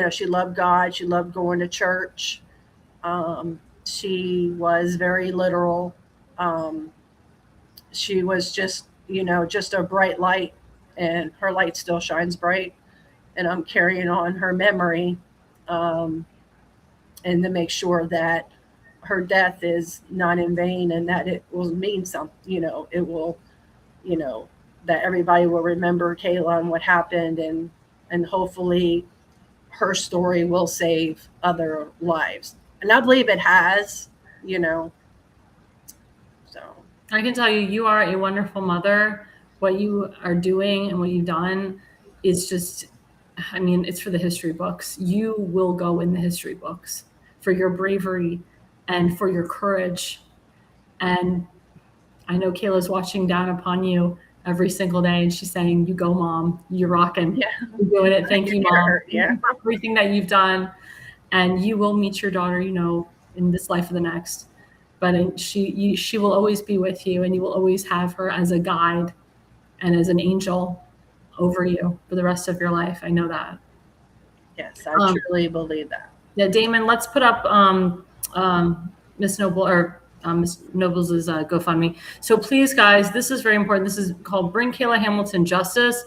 she loved God. She loved going to church. She was very literal. She was just a bright light, and her light still shines bright. And I'm carrying on her memory. And to make sure that her death is not in vain and that it will mean something, it will, that everybody will remember Kayla and what happened, and hopefully her story will save other lives. And I believe it has, so. I can tell you, you are a wonderful mother. What you are doing and what you've done is just, I mean, it's for the history books. You will go in the history books for your bravery and for your courage. And I know Kayla's watching down upon you every single day, and she's saying, "You go, Mom. You're rocking. Yeah. You're doing it. Thank you, Mom. Yeah. For everything that you've done." And you will meet your daughter, in this life or the next. But she will always be with you, and you will always have her as a guide and as an angel over you for the rest of your life. I know that. Yes, I truly believe that. Yeah, Damon, let's put up Miss Noble or Miss Noble's GoFundMe. So please, guys, this is very important. This is called Bring Kayla Hamilton Justice.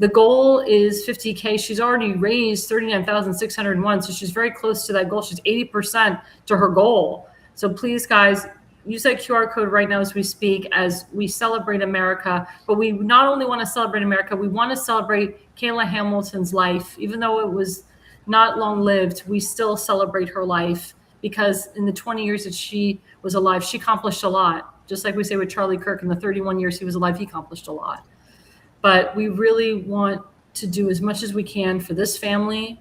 The goal is 50K. She's already raised 39,601. So she's very close to that goal. She's 80% to her goal. So please, guys, use that QR code right now as we speak, as we celebrate America. But we not only want to celebrate America, we want to celebrate Kayla Hamilton's life. Even though it was not long-lived, we still celebrate her life, because in the 20 years that she was alive, she accomplished a lot. Just like we say with Charlie Kirk, in the 31 years he was alive, he accomplished a lot. But we really want to do as much as we can for this family,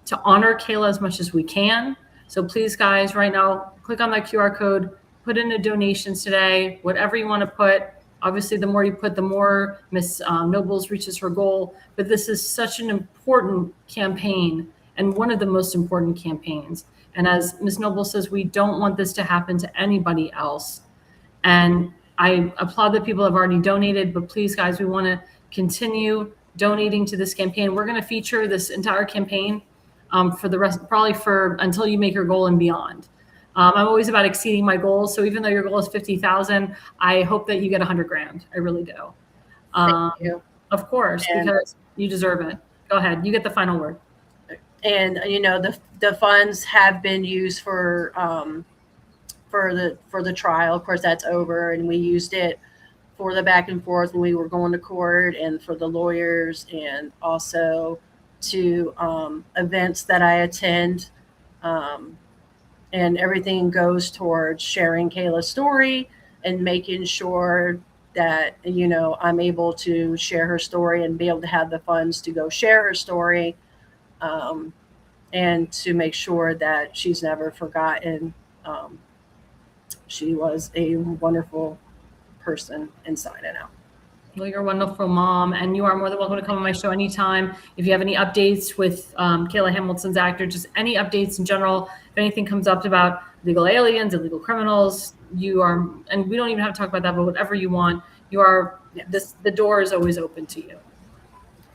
to honor Kayla as much as we can. So please, guys, right now, click on that QR code, put in a donation today, whatever you want to put. Obviously, the more you put, the more Miss Nobles reaches her goal. But this is such an important campaign, and one of the most important campaigns. And as Miss Noble says, we don't want this to happen to anybody else. And I applaud that people have already donated, but please, guys, we want to continue donating to this campaign. We're going to feature this entire campaign for the rest, probably for until you make your goal and beyond. I'm always about exceeding my goals. So even though your goal is 50,000, I hope that you get 100 grand. I really do. Thank you. Of course, because you deserve it. Go ahead. You get the final word. And, you know, the funds have been used for the trial. Of course, that's over. And we used it for the back and forth when we were going to court, and for the lawyers, and also to events that I attend. And everything goes towards sharing Kayla's story and making sure that, you know, I'm able to share her story and be able to have the funds to go share her story, and to make sure that she's never forgotten. She was a wonderful person inside and out. Well, you're a wonderful mom, and you are more than welcome to come on my show anytime. If you have any updates with Kayla Hamilton's actor, just any updates in general, if anything comes up about illegal aliens, illegal criminals, you are, and we don't even have to talk about that, but whatever you want, you are, the door is always open to you.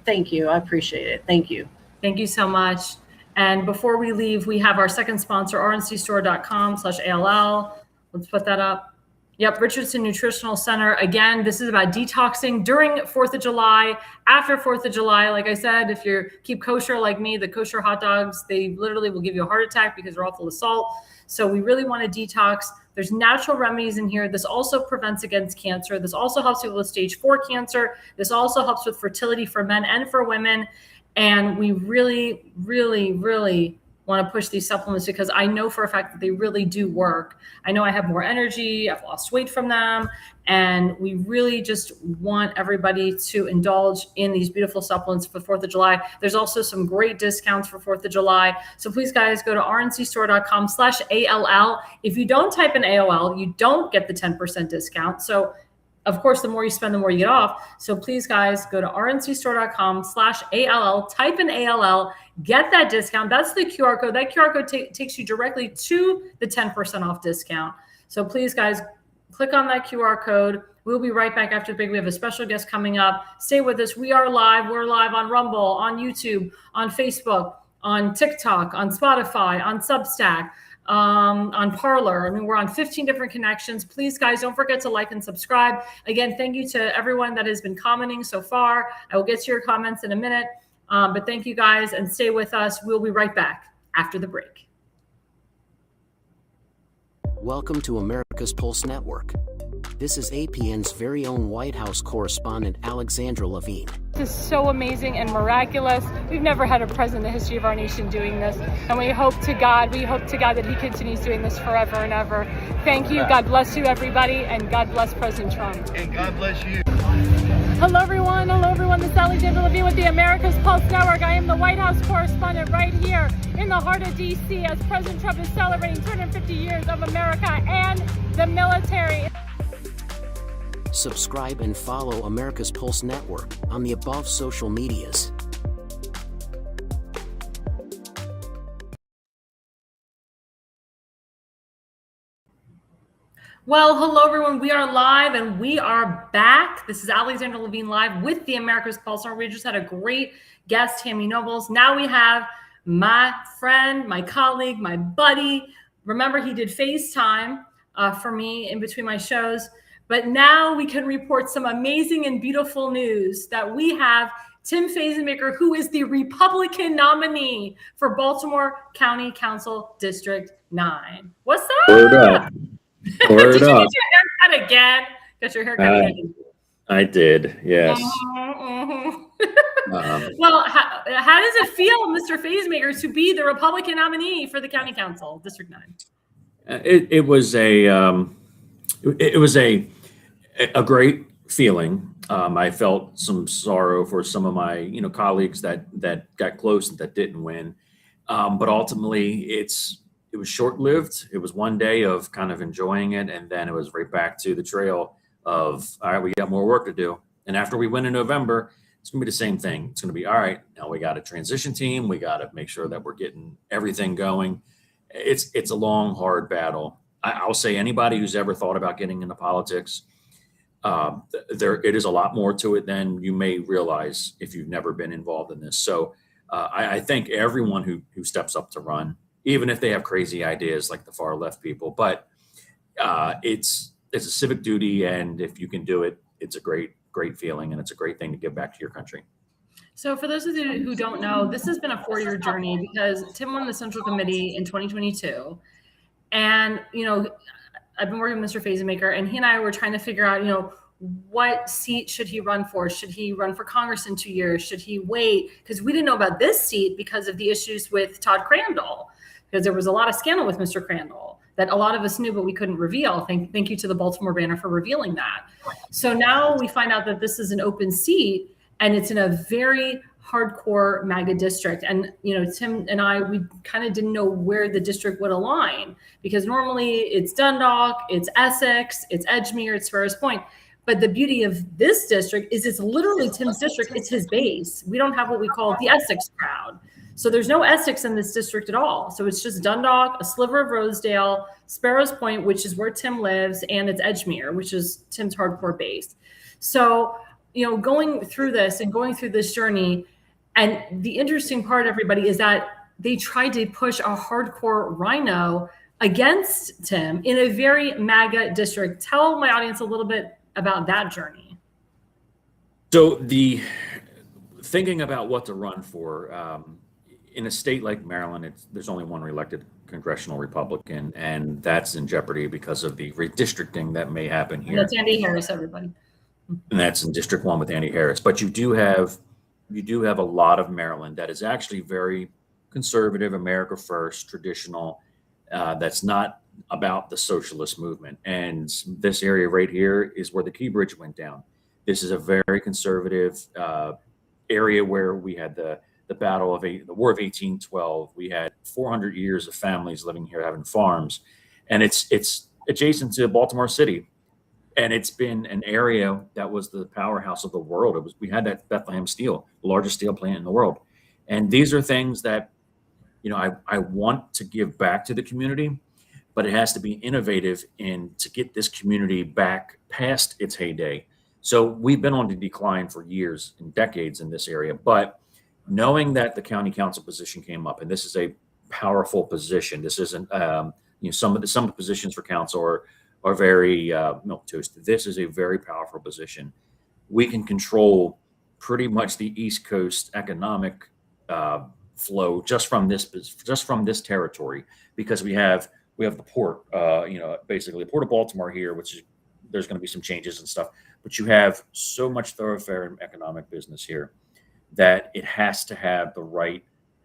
Thank you. I appreciate it. Thank you. Thank you so much. And before we leave, we have our second sponsor, rncstore.com/ALL. Let's put that up. Yep, Richardson Nutritional Center. Again, this is about detoxing during 4th of July, after 4th of July. Like I said, if you keep kosher like me, the kosher hot dogs, they literally will give you a heart attack because they're all full of salt. So we really want to detox. There's natural remedies in here. This also prevents against cancer. This also helps people with stage 4 cancer. This also helps with fertility for men and for women. And we really, really, really want to push these supplements, because I know for a fact that they really do work. I know I have more energy, I've lost weight from them, and we really just want everybody to indulge in these beautiful supplements for 4th of July. There's also some great discounts for 4th of July. So please, guys, go to rncstore.com/ALL. If you don't type in AOL, you don't get the 10% discount. So of course, the more you spend, the more you get off. So please, guys, go to rncstore.com/ALL, type in ALL, get that discount. That's the QR code. That QR code takes you directly to the 10% off discount. So please, guys, click on that QR code. We'll be right back after the break. We have a special guest coming up. Stay with us. We are live. We're live on Rumble, on YouTube, on Facebook, on TikTok, on Spotify, on Substack, on Parler. I mean, we're on 15 different connections. Please, guys, don't forget to like and subscribe. Again, thank you to everyone that has been commenting so far. I will get to your comments in a minute. But thank you, guys, and stay with us. We'll be right back after the break. Welcome to America's Pulse Network. This is APN's very own White House correspondent, Alexandra Levine. This is so amazing and miraculous. We've never had a president in the history of our nation doing this. And we hope to God that he continues doing this forever and ever. Thank you. God bless you, everybody. And God bless President Trump. And God bless you. Hello, everyone. Hello, everyone. This is Alexandra Levine with the America's Pulse Network. I am the White House correspondent right here in the heart of D.C. as President Trump is celebrating 250 years of America and the military. Subscribe and follow America's Pulse Network on the above social medias. Well, hello, everyone. We are live and we are back. This is Alexandra Levine live with the America's Pulse. We just had a great guest, Tammy Nobles. Now we have my friend, my colleague, my buddy. Remember, he did Faze Time for me in between my shows. But now we can report some amazing and beautiful news that we have Tim Fazenbaker, who is the Republican nominee for Baltimore County Council District 9. What's up? Word up. Word Did you up. get your haircut again? Got your haircut again? I did, yes. Well, how does it feel, Mr. Fazenbaker, to be the Republican nominee for the County Council, District 9? It was a great feeling. I felt some sorrow for some of my colleagues that got close and that didn't win, but ultimately it was short-lived. It was one day of kind of enjoying it, and then it was right back to the trail of, all right, we got more work to do. And after we win in November, it's gonna be the same thing. It's gonna be, all right, now we got a transition team. We got to make sure that we're getting everything going. It's a long, hard battle. I'll say anybody who's ever thought about getting into politics, it is a lot more to it than you may realize if you've never been involved in this. So I thank everyone who steps up to run, even if they have crazy ideas like the far left people. But it's a civic duty, and if you can do it, it's a great feeling, and it's a great thing to give back to your country. So for those of you who don't know, this has been a 4-year journey because Tim won the Central Committee in 2022. And, I've been working with Mr. Fazenbaker, and he and I were trying to figure out, what seat should he run for? Should he run for Congress in 2 years? Should he wait? Because we didn't know about this seat because of the issues with Todd Crandall, because there was a lot of scandal with Mr. Crandall that a lot of us knew, but we couldn't reveal. Thank you to the Baltimore Banner for revealing that. So now we find out that this is an open seat, and it's in a very hardcore MAGA district. And, Tim and I, we kind of didn't know where the district would align, because normally it's Dundalk, it's Essex, it's Edgemere, it's Ferris Point. But the beauty of this district is it's literally Tim's district. It's his base. We don't have what we call the Essex crowd. So there's no Essex in this district at all. So it's just Dundalk, a sliver of Rosedale, Sparrows Point, which is where Tim lives, and it's Edgemere, which is Tim's hardcore base. So, going through this and going through this journey, and the interesting part, everybody, is that they tried to push a hardcore rhino against Tim in a very MAGA district. Tell my audience a little bit about that journey. So the thinking about what to run for, in a state like Maryland, there's only one reelected congressional Republican, and that's in jeopardy because of the redistricting that may happen here. That's Andy Harris, everybody. And that's in District 1 with Andy Harris. But you do have a lot of Maryland that is actually very conservative, America first, traditional, that's not about the socialist movement. And this area right here is where the Key Bridge went down. This is a very conservative area where we had the War of 1812. We had 400 years of families living here, having farms, and it's adjacent to Baltimore City. And it's been an area that was the powerhouse of the world. We had that Bethlehem Steel, the largest steel plant in the world. And these are things that, I want to give back to the community, but it has to be innovative to get this community back past its heyday. So we've been on the decline for years and decades in this area, but knowing that the county council position came up, and this is a powerful position. This isn't, some of the positions for council are very milquetoast. This is a very powerful position. We can control pretty much the East Coast economic flow just from this territory, because we have the port, basically the Port of Baltimore here, which there's going to be some changes and stuff, but you have so much thoroughfare and economic business here that it has to have the right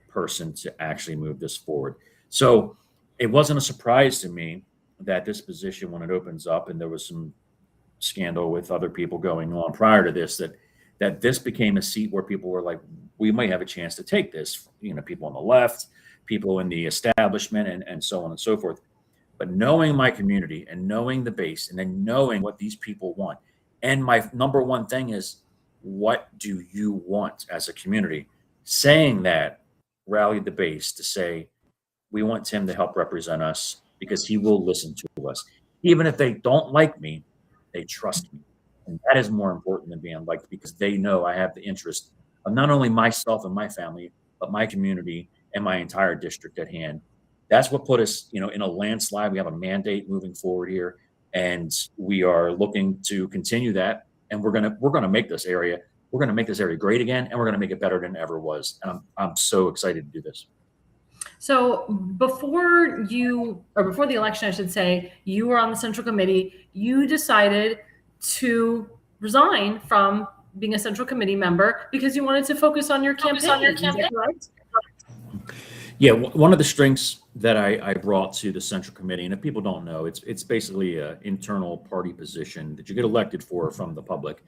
person to actually move this forward. So it wasn't a surprise to me that this position, when it opens up, and there was some scandal with other people going on prior to this, that this became a seat where people were like, we might have a chance to take this, people on the left, people in the establishment, and so on and so forth. But knowing my community and knowing the base, and then knowing what these people want, and my number one thing is, what do you want as a community? Saying that rallied the base to say, we want Tim to help represent us, because he will listen to us. Even if they don't like me, they trust me. And that is more important than being liked, because they know I have the interest of not only myself and my family, but my community and my entire district at hand. That's what put us, in a landslide. We have a mandate moving forward here, and we are looking to continue that. And we're gonna make this area we're going to make this area great again, and we're going to make it better than it ever was. And I'm so excited to do this. So before the election, I should say, you were on the Central Committee. You decided to resign from being a Central Committee member because you wanted to focus on your campaign. Is that correct? Yeah, one of the strengths that I brought to the Central Committee, and if people don't know, it's basically an internal party position that you get elected for from the public.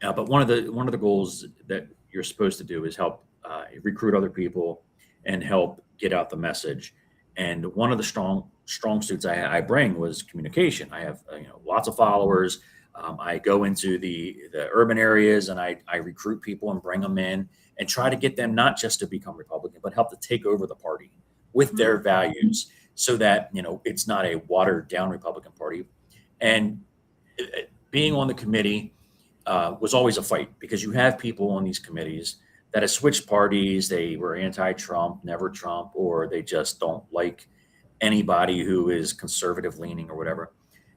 But one of the goals that you're supposed to do is help recruit other people and help get out the message. And one of the strong suits I bring was communication. I have lots of followers. I go into the urban areas and I recruit people and bring them in and try to get them not just to become Republican, but help to take over the party with their values, so that it's not a watered down Republican Party. And being on the committee was always a fight, because you have people on these committees that have switched parties. They were anti-Trump, never Trump, or they just don't like anybody who is conservative leaning or whatever.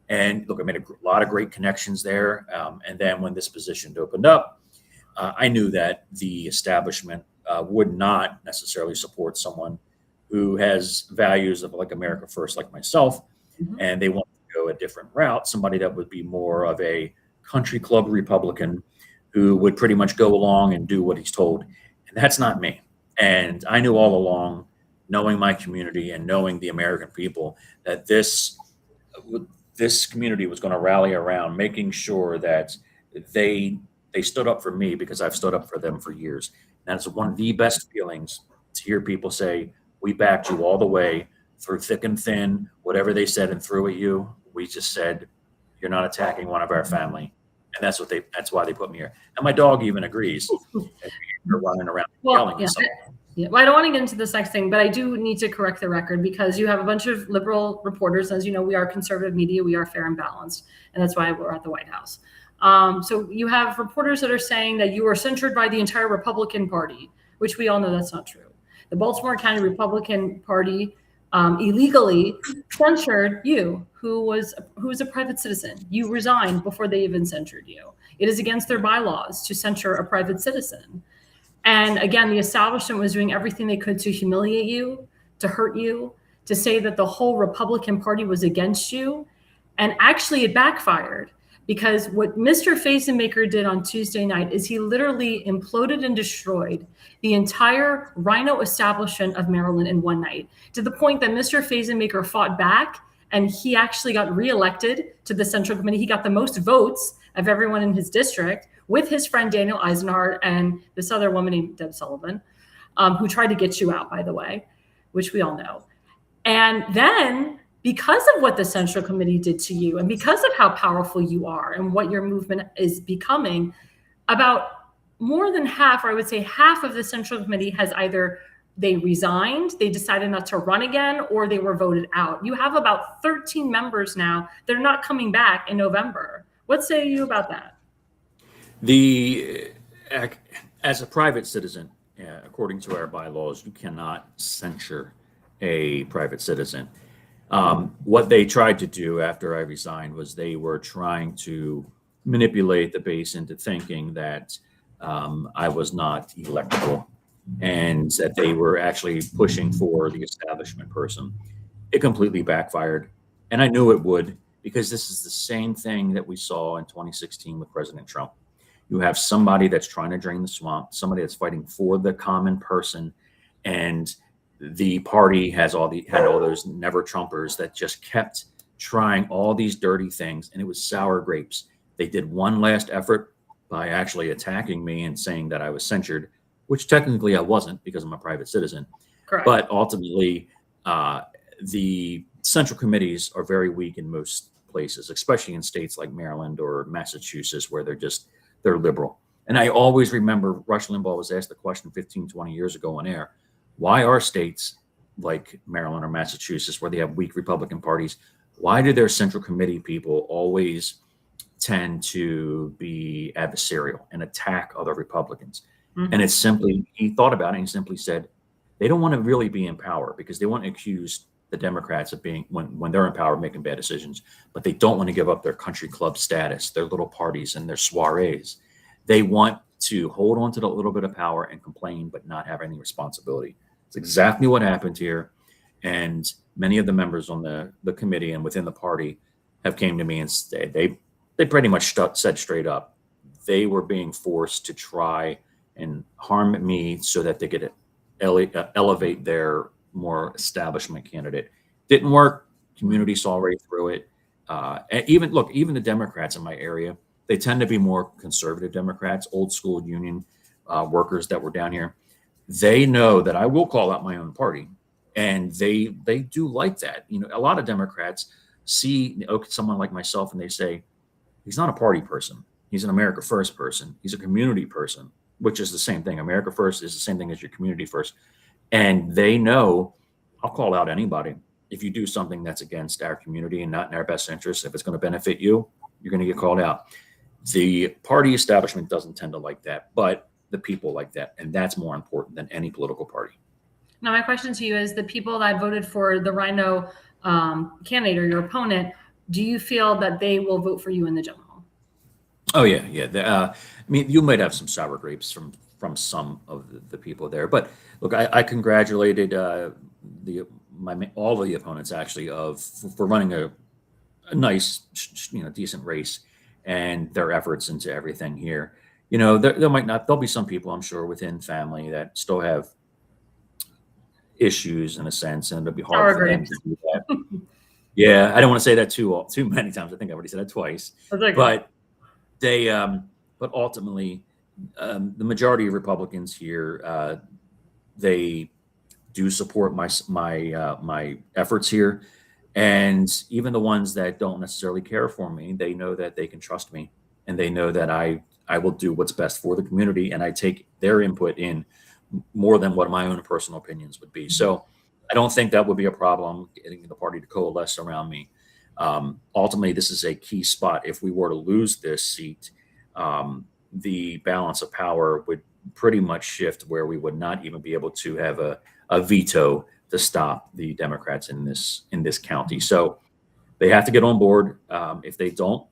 And look, I made a lot of great connections there. And then when this position opened up, I knew that the establishment would not necessarily support someone who has values of like America First, like myself, and they want to go a different route, somebody that would be more of a country club Republican who would pretty much go along and do what he's told. And that's not me. And I knew all along, knowing my community and knowing the American people, that this community was going to rally around making sure that they stood up for me, because I've stood up for them for years. And it's one of the best feelings to hear people say, we backed you all the way through thick and thin, whatever they said and threw at you. We just said, you're not attacking one of our family. And that's why they put me here. And my dog even agrees. They're running around yelling and stuff. Yeah, well, I don't want to get into this next thing, but I do need to correct the record, because you have a bunch of liberal reporters. As you know, we are conservative media. We are fair and balanced. And that's why we're at the White House. So you have reporters that are saying that you are censured by the entire Republican Party, which we all know that's not true. The Baltimore County Republican Party illegally censured you, who was a private citizen. You resigned before they even censured you. It is against their bylaws to censure a private citizen. And again, the establishment was doing everything they could to humiliate you, to hurt you, to say that the whole Republican Party was against you. And actually it backfired, because what Mr. Fazenbaker did on Tuesday night is he literally imploded and destroyed the entire Rhino establishment of Maryland in one night, to the point that Mr. Fazenbaker fought back, and he actually got reelected to the Central Committee. He got the most votes of everyone in his district, with his friend Daniel Eisenhardt and this other woman named Deb Sullivan, who tried to get you out, by the way, which we all know. And then, because of what the Central Committee did to you, and because of how powerful you are and what your movement is becoming, about more than half, or I would say half of the Central Committee has either they resigned, they decided not to run again, or they were voted out. You have about 13 members now. They're not coming back in November. What say you about that? As a private citizen, according to our bylaws, you cannot censure a private citizen. What they tried to do after I resigned was they were trying to manipulate the base into thinking that I was not electable, and that they were actually pushing for the establishment person. It completely backfired, and I knew it would, because this is the same thing that we saw in 2016 with President Trump. You have somebody that's trying to drain the swamp, somebody that's fighting for the common person, and the party had all those never Trumpers that just kept trying all these dirty things, and it was sour grapes. They did one last effort by actually attacking me and saying that I was censured, which technically I wasn't, because I'm a private citizen. Correct. But ultimately, the Central Committees are very weak in most places, especially in states like Maryland or Massachusetts, where they're liberal. And I always remember Rush Limbaugh was asked the question 15, 20 years ago on air, why are states like Maryland or Massachusetts, where they have weak Republican parties, why do their Central Committee people always tend to be adversarial and attack other Republicans? Mm-hmm. And it's simply, he thought about it and he simply said, they don't want to really be in power, because they want to accuse the Democrats of being, when they're in power, making bad decisions, but they don't want to give up their country club status, their little parties and their soirees. They want to hold on to the little bit of power and complain, but not have any responsibility. It's exactly what happened here. And many of the members on the committee and within the party have came to me and they pretty much said straight up, they were being forced to try and harm me so that they could elevate their more establishment candidate. Didn't work. Community saw right through it. And even the Democrats in my area, they tend to be more conservative Democrats, old school union workers that were down here. They know that I will call out my own party, and they do like that. A lot of Democrats see someone like myself and they say, he's not a party person. He's an America First person. He's a community person, which is the same thing. America First is the same thing as your community first. And they know I'll call out anybody. If you do something that's against our community and not in our best interest, if it's going to benefit you, you're going to get called out. The party establishment doesn't tend to like that, but the people like that. And that's more important than any political party. Now, my question to you is, the people that voted for the Rhino candidate or your opponent, do you feel that they will vote for you in the general? Oh, yeah. I mean, you might have some sour grapes from some of the people there. But look, I congratulated all of the opponents actually for running a nice, decent race and their efforts into everything here. There'll be some people, I'm sure, within family that still have issues in a sense, and it'll be hard for them to do that. Yeah, I don't want to say that too many times. I think I already said it twice. But but ultimately, the majority of Republicans here, they do support my efforts here, and even the ones that don't necessarily care for me, they know that they can trust me, and they know that I will do what's best for the community, and I take their input in more than what my own personal opinions would be. So I don't think that would be a problem getting the party to coalesce around me. Ultimately, this is a key spot. If we were to lose this seat, the balance of power would pretty much shift where we would not even be able to have a veto to stop the Democrats in this county. So they have to get on board. If they don't,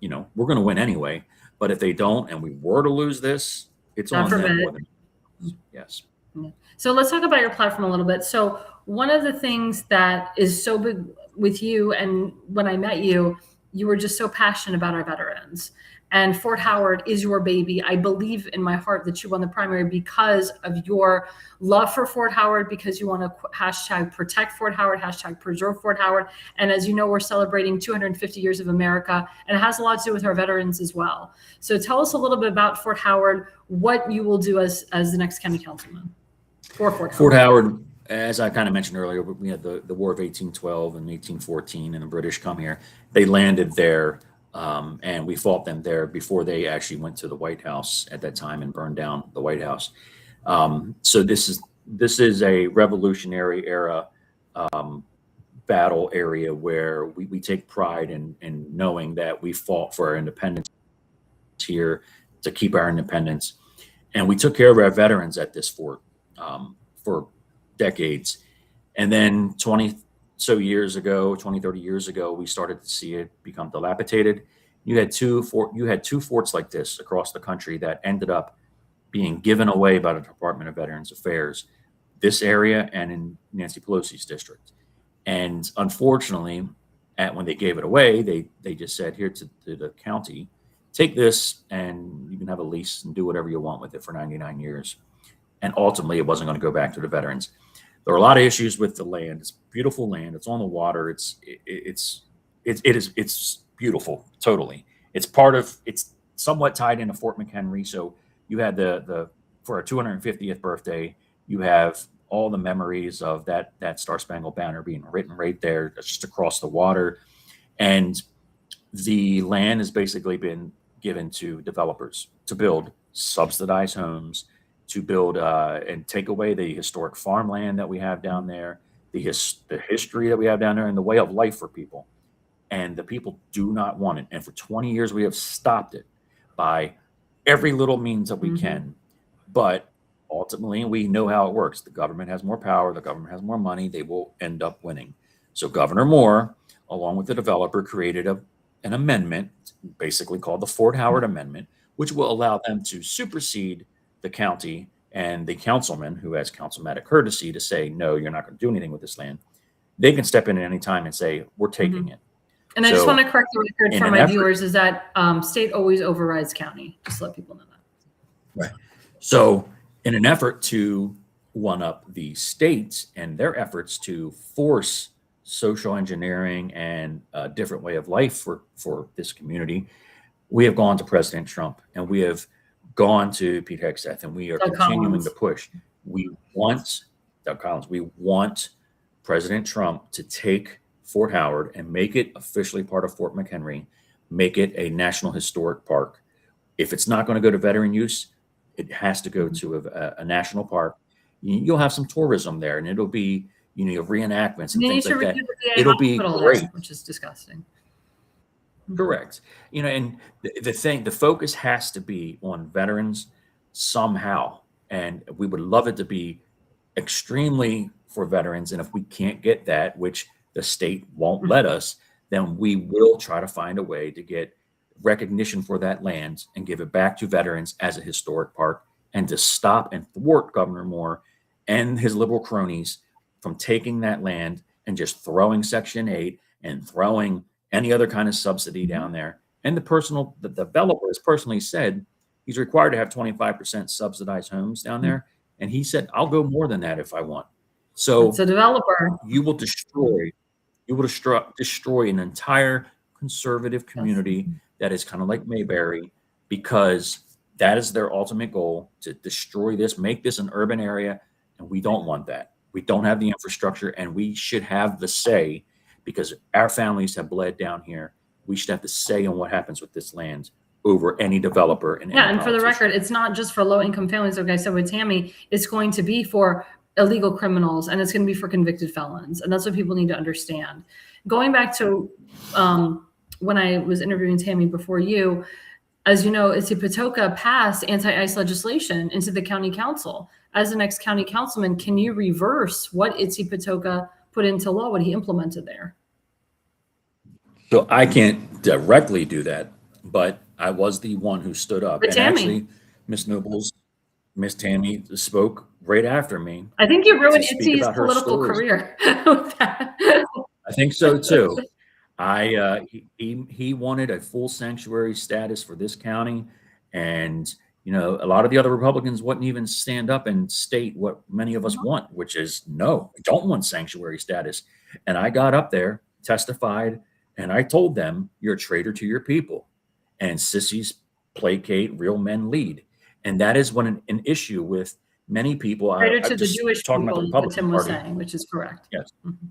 we're going to win anyway. But if they don't, and we were to lose this, it's on them more than yes. So let's talk about your platform a little bit. So one of the things that is so big with you, and when I met you, you were just so passionate about our veterans. And Fort Howard is your baby. I believe in my heart that you won the primary because of your love for Fort Howard, because you want to hashtag protect Fort Howard, hashtag preserve Fort Howard. And as you know, we're celebrating 250 years of America, and it has a lot to do with our veterans as well. So tell us a little bit about Fort Howard, what you will do as the next county councilman for Fort Howard. Fort Howard, as I kind of mentioned earlier, we had the War of 1812 and 1814, and the British come here. They landed there. And we fought them there before they actually went to the White House at that time and burned down the White House. So this is a Revolutionary era battle area where we take pride in knowing that we fought for our independence here to keep our independence, and we took care of our veterans at this fort for decades. And then 20, 30 years ago, we started to see it become dilapidated. You had two forts like this across the country that ended up being given away by the Department of Veterans Affairs, this area and in Nancy Pelosi's district. And unfortunately, when they gave it away, they just said, here to the county, take this and you can have a lease and do whatever you want with it for 99 years. And ultimately, it wasn't going to go back to the veterans. There are a lot of issues with the land. It's beautiful land. It's on the water. It's beautiful. Totally. It's somewhat tied into Fort McHenry. So you had for our 250th birthday, you have all the memories of that Star Spangled Banner being written right there, just across the water. And the land has basically been given to developers to build subsidized homes, to build and take away the historic farmland that we have down there, the history that we have down there, and the way of life for people. And the people do not want it. And for 20 years, we have stopped it by every little means that we can. But ultimately, we know how it works. The government has more power. The government has more money. They will end up winning. So Governor Moore, along with the developer, created an amendment, basically called the Fort Howard Amendment, which will allow them to supersede the county and the councilman who has councilmatic courtesy to say, no, you're not going to do anything with this land. They can step in at any time and say, we're taking it. And I just want to correct the record for my viewers is that state always overrides county. Just let people know that. Right. So in an effort to one up the states and their efforts to force social engineering and a different way of life for this community, we have gone to President Trump and we have gone to Pete Hegseth, and we are continuing to push. We want Doug Collins. We want President Trump to take Fort Howard and make it officially part of Fort McHenry, make it a National Historic Park. If it's not going to go to veteran use, it has to go to a national park. You'll have some tourism there, and it'll be, reenactments and things like that. It'll be great, which is disgusting. Correct. And the focus has to be on veterans somehow, and we would love it to be extremely for veterans. And if we can't get that, which the state won't let us, then we will try to find a way to get recognition for that land and give it back to veterans as a historic park, and to stop and thwart Governor Moore and his liberal cronies from taking that land and just throwing Section 8 and throwing any other kind of subsidy down there. And the developer has personally said he's required to have 25% subsidized homes down there. And he said, I'll go more than that if I want. So it's a developer. You will destroy an entire conservative community that is kind of like Mayberry, because that is their ultimate goal, to destroy this, make this an urban area. And we don't want that. We don't have the infrastructure, and we should have the say, because our families have bled down here. We should have the say on what happens with this land over any developer. And for the record, it's not just for low-income families. Like I said with Tammy, it's going to be for illegal criminals, and it's going to be for convicted felons. And that's what people need to understand. Going back to when I was interviewing Tammy before you, as you know, Isipatoka passed anti-ICE legislation into the county council. As the next county councilman, can you reverse what Isipatoka put into law, what he implemented there? So I can't directly do that, but I was the one who stood up. But and Tammy, actually, Miss Tammy spoke right after me. I think you ruined Itzy's political career with that. I think so too. He wanted a full sanctuary status for this county, and a lot of the other Republicans wouldn't even stand up and state what many of us want, which is no, we don't want sanctuary status. And I got up there, testified, and I told them, you're a traitor to your people, and sissies placate, real men lead. And that is what an issue with many people. Traitor to the Jewish people, what Tim was saying, which is correct. Yes. Mm-hmm.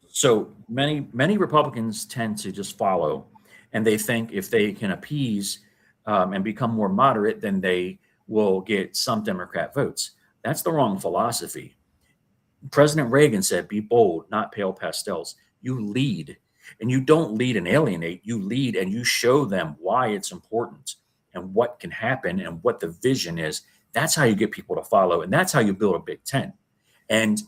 So many Republicans tend to just follow, and they think if they can appease and become more moderate, then they will get some Democrat votes. That's the wrong philosophy. President Reagan said, be bold, not pale pastels. You lead, and you don't lead and alienate. You lead and you show them why it's important and what can happen and what the vision is. That's how you get people to follow, and that's how you build a big tent. And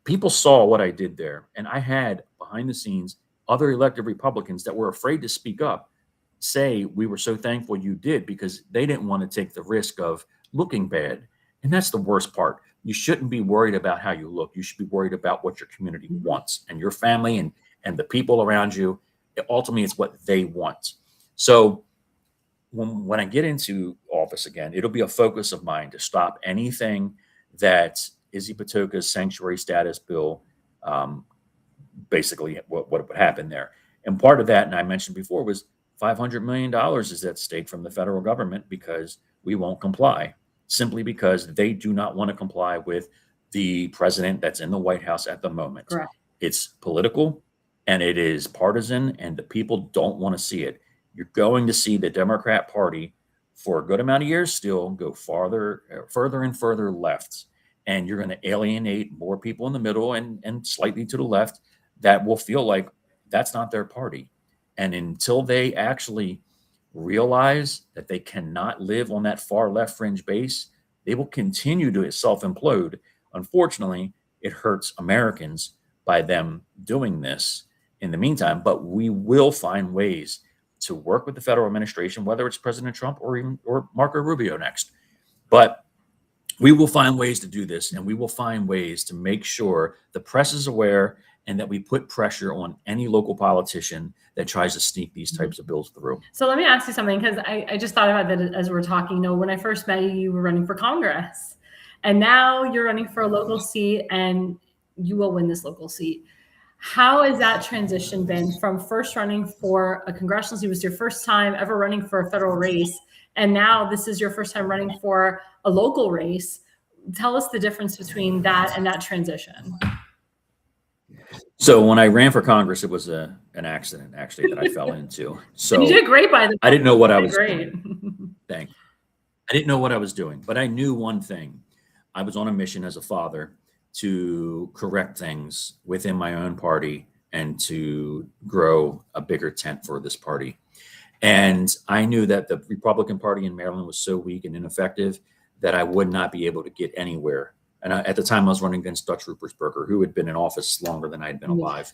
people saw what I did there, and I had behind the scenes other elected Republicans that were afraid to speak up, say we were so thankful you did, because they didn't want to take the risk of looking bad. And that's the worst part. You shouldn't be worried about how you look. You should be worried about what your community wants, and your family and the people around you. Ultimately, it's what they want. So when I get into office again, it'll be a focus of mine to stop anything that Isipatoka's sanctuary status bill, basically what would happen there. And part of that, and I mentioned before, was $500 million is at stake from the federal government because we won't comply, simply because they do not want to comply with the president that's in the White House at the moment. Correct. It's political and it is partisan, and the people don't want to see it. You're going to see the Democrat Party for a good amount of years still go further and further left. And you're going to alienate more people in the middle and slightly to the left that will feel like that's not their party. And until they actually realize that they cannot live on that far left fringe base, they will continue to self-implode. Unfortunately, it hurts Americans by them doing this in the meantime, but we will find ways to work with the federal administration, whether it's President Trump or Marco Rubio next. But we will find ways to do this, and we will find ways to make sure the press is aware and that we put pressure on any local politician that tries to sneak these types of bills through. So let me ask you something, because I just thought about that as we're talking. You know, when I first met you, you were running for Congress, and now you're running for a local seat, and you will win this local seat. How has that transition been from first running for a congressional seat, was your first time ever running for a federal race, and now this is your first time running for a local race? Tell us the difference between that and that transition. So when I ran for Congress, it was an accident actually that I fell into. So And you did great, by the way. I didn't know what I was Great. doing. Thank you. I didn't know what I was doing, but I knew one thing. I was on a mission as a father to correct things within my own party and to grow a bigger tent for this party. And I knew that the Republican Party in Maryland was so weak and ineffective that I would not be able to get anywhere. And at the time I was running against Dutch Ruppersberger, who had been in office longer than I had been alive.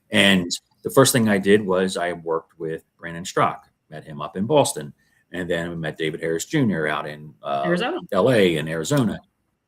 And the first thing I did was I worked with Brandon Strzok, met him up in Boston. And then we met David Harris Jr. out in Arizona. LA and Arizona.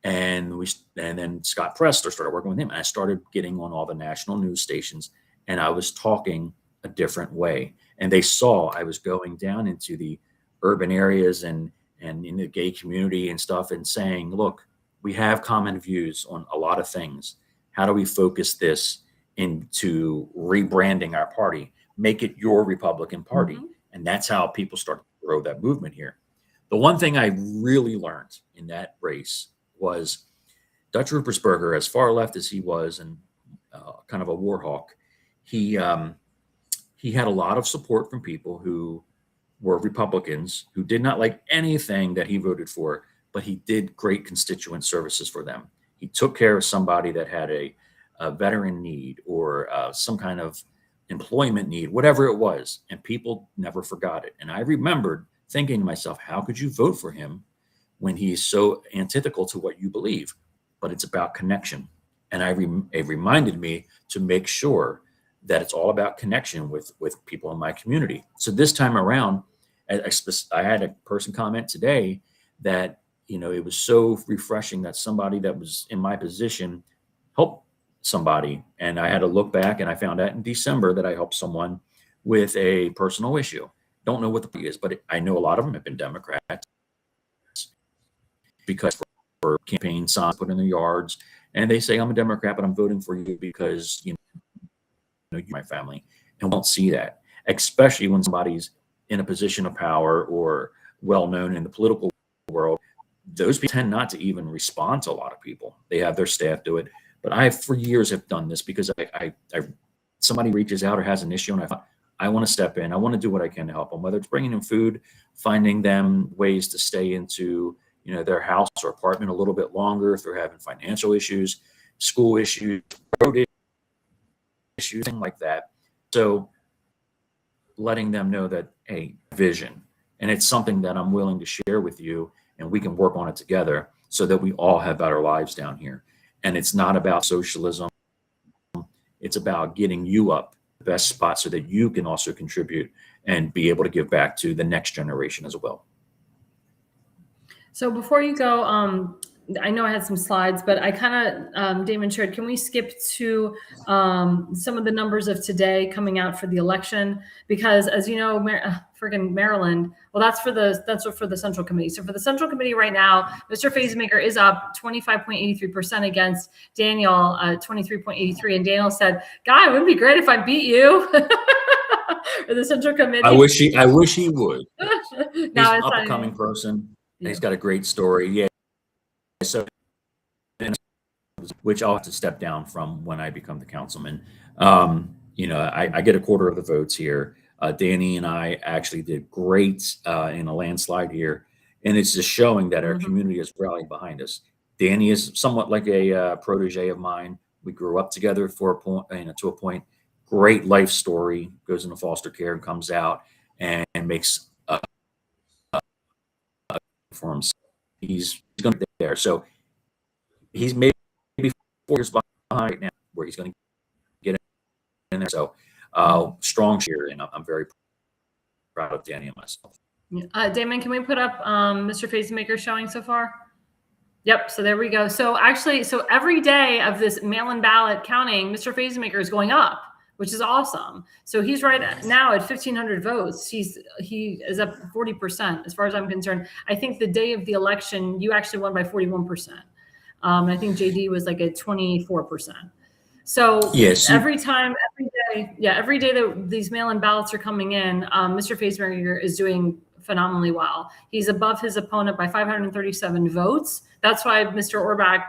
And then Scott Pressler started working with him. And I started getting on all the national news stations, and I was talking a different way. And they saw I was going down into the urban areas and in the gay community and stuff, and saying, look, we have common views on a lot of things. How do we focus this into rebranding our party, make it your Republican Party? Mm-hmm. And that's how people started to grow that movement here. The one thing I really learned in that race was Dutch Ruppersberger, as far left as he was and kind of a war hawk, he had a lot of support from people who were Republicans who did not like anything that he voted for, but he did great constituent services for them. He took care of somebody that had a veteran need or some kind of employment need, whatever it was, and people never forgot it. And I remembered thinking to myself, how could you vote for him when he's so antithetical to what you believe? But it's about connection. And it reminded me to make sure that it's all about connection with people in my community. So this time around, I had a person comment today that, you know, it was so refreshing that somebody that was in my position helped somebody. And I had to look back, and I found out in December that I helped someone with a personal issue. Don't know what the party is, but I know a lot of them have been Democrats because for campaign signs put in their yards, and they say, I'm a Democrat, but I'm voting for you because, you know, you're my family. And we don't see that, especially when somebody's in a position of power or well-known in the political world. Those people tend not to even respond to a lot of people. They have their staff do it. But I, for years, have done this because somebody reaches out or has an issue, and I want to step in. I want to do what I can to help them, whether it's bringing them food, finding them ways to stay into, you know, their house or apartment a little bit longer if they're having financial issues, school issues, road issues, things like that. So letting them know that, hey, vision, and it's something that I'm willing to share with you, and we can work on it together so that we all have better lives down here. And it's not about socialism. It's about getting you up the best spot so that you can also contribute and be able to give back to the next generation as well. So before you go, I know I had some slides, but I kind of, Damon shared, can we skip to some of the numbers of today coming out for the election? Because as you know, friggin' Maryland, well, that's for the Central Committee. So for the Central Committee right now, Mr. Fazenbaker is up 25.83% against Daniel, 23.83. And Daniel said, "Guy, it would be great if I beat you." For the Central Committee. I wish he would. He's No, an up-and-coming person. Yeah. He's got a great story. Yeah. So, which I'll have to step down from when I become the councilman. You know, I get a quarter of the votes here. Danny and I actually did great in a landslide here, and it's just showing that our community is rallying behind us. Danny is somewhat like a protege of mine. We grew up together for a point, to a point. Great life story. Goes into foster care and comes out and makes for himself. He's going to be there. So he's maybe 4 years behind right now where he's going to get in there. So strong cheer, and I'm very proud of Danny and myself. Damon, can we put up Mr. Fazenbaker showing so far? Yep. So there we go. So actually, so every day of this mail-in ballot counting, Mr. Fazenbaker is going up, which is awesome. So he's right now at 1,500 votes. He is up 40%, as far as I'm concerned. I think the day of the election, you actually won by 41%. I think JD was like at 24%. So yes, every day that these mail-in ballots are coming in, Mr. Fazenbaker is doing phenomenally well. He's above his opponent by 537 votes. That's why Mr. Orbach,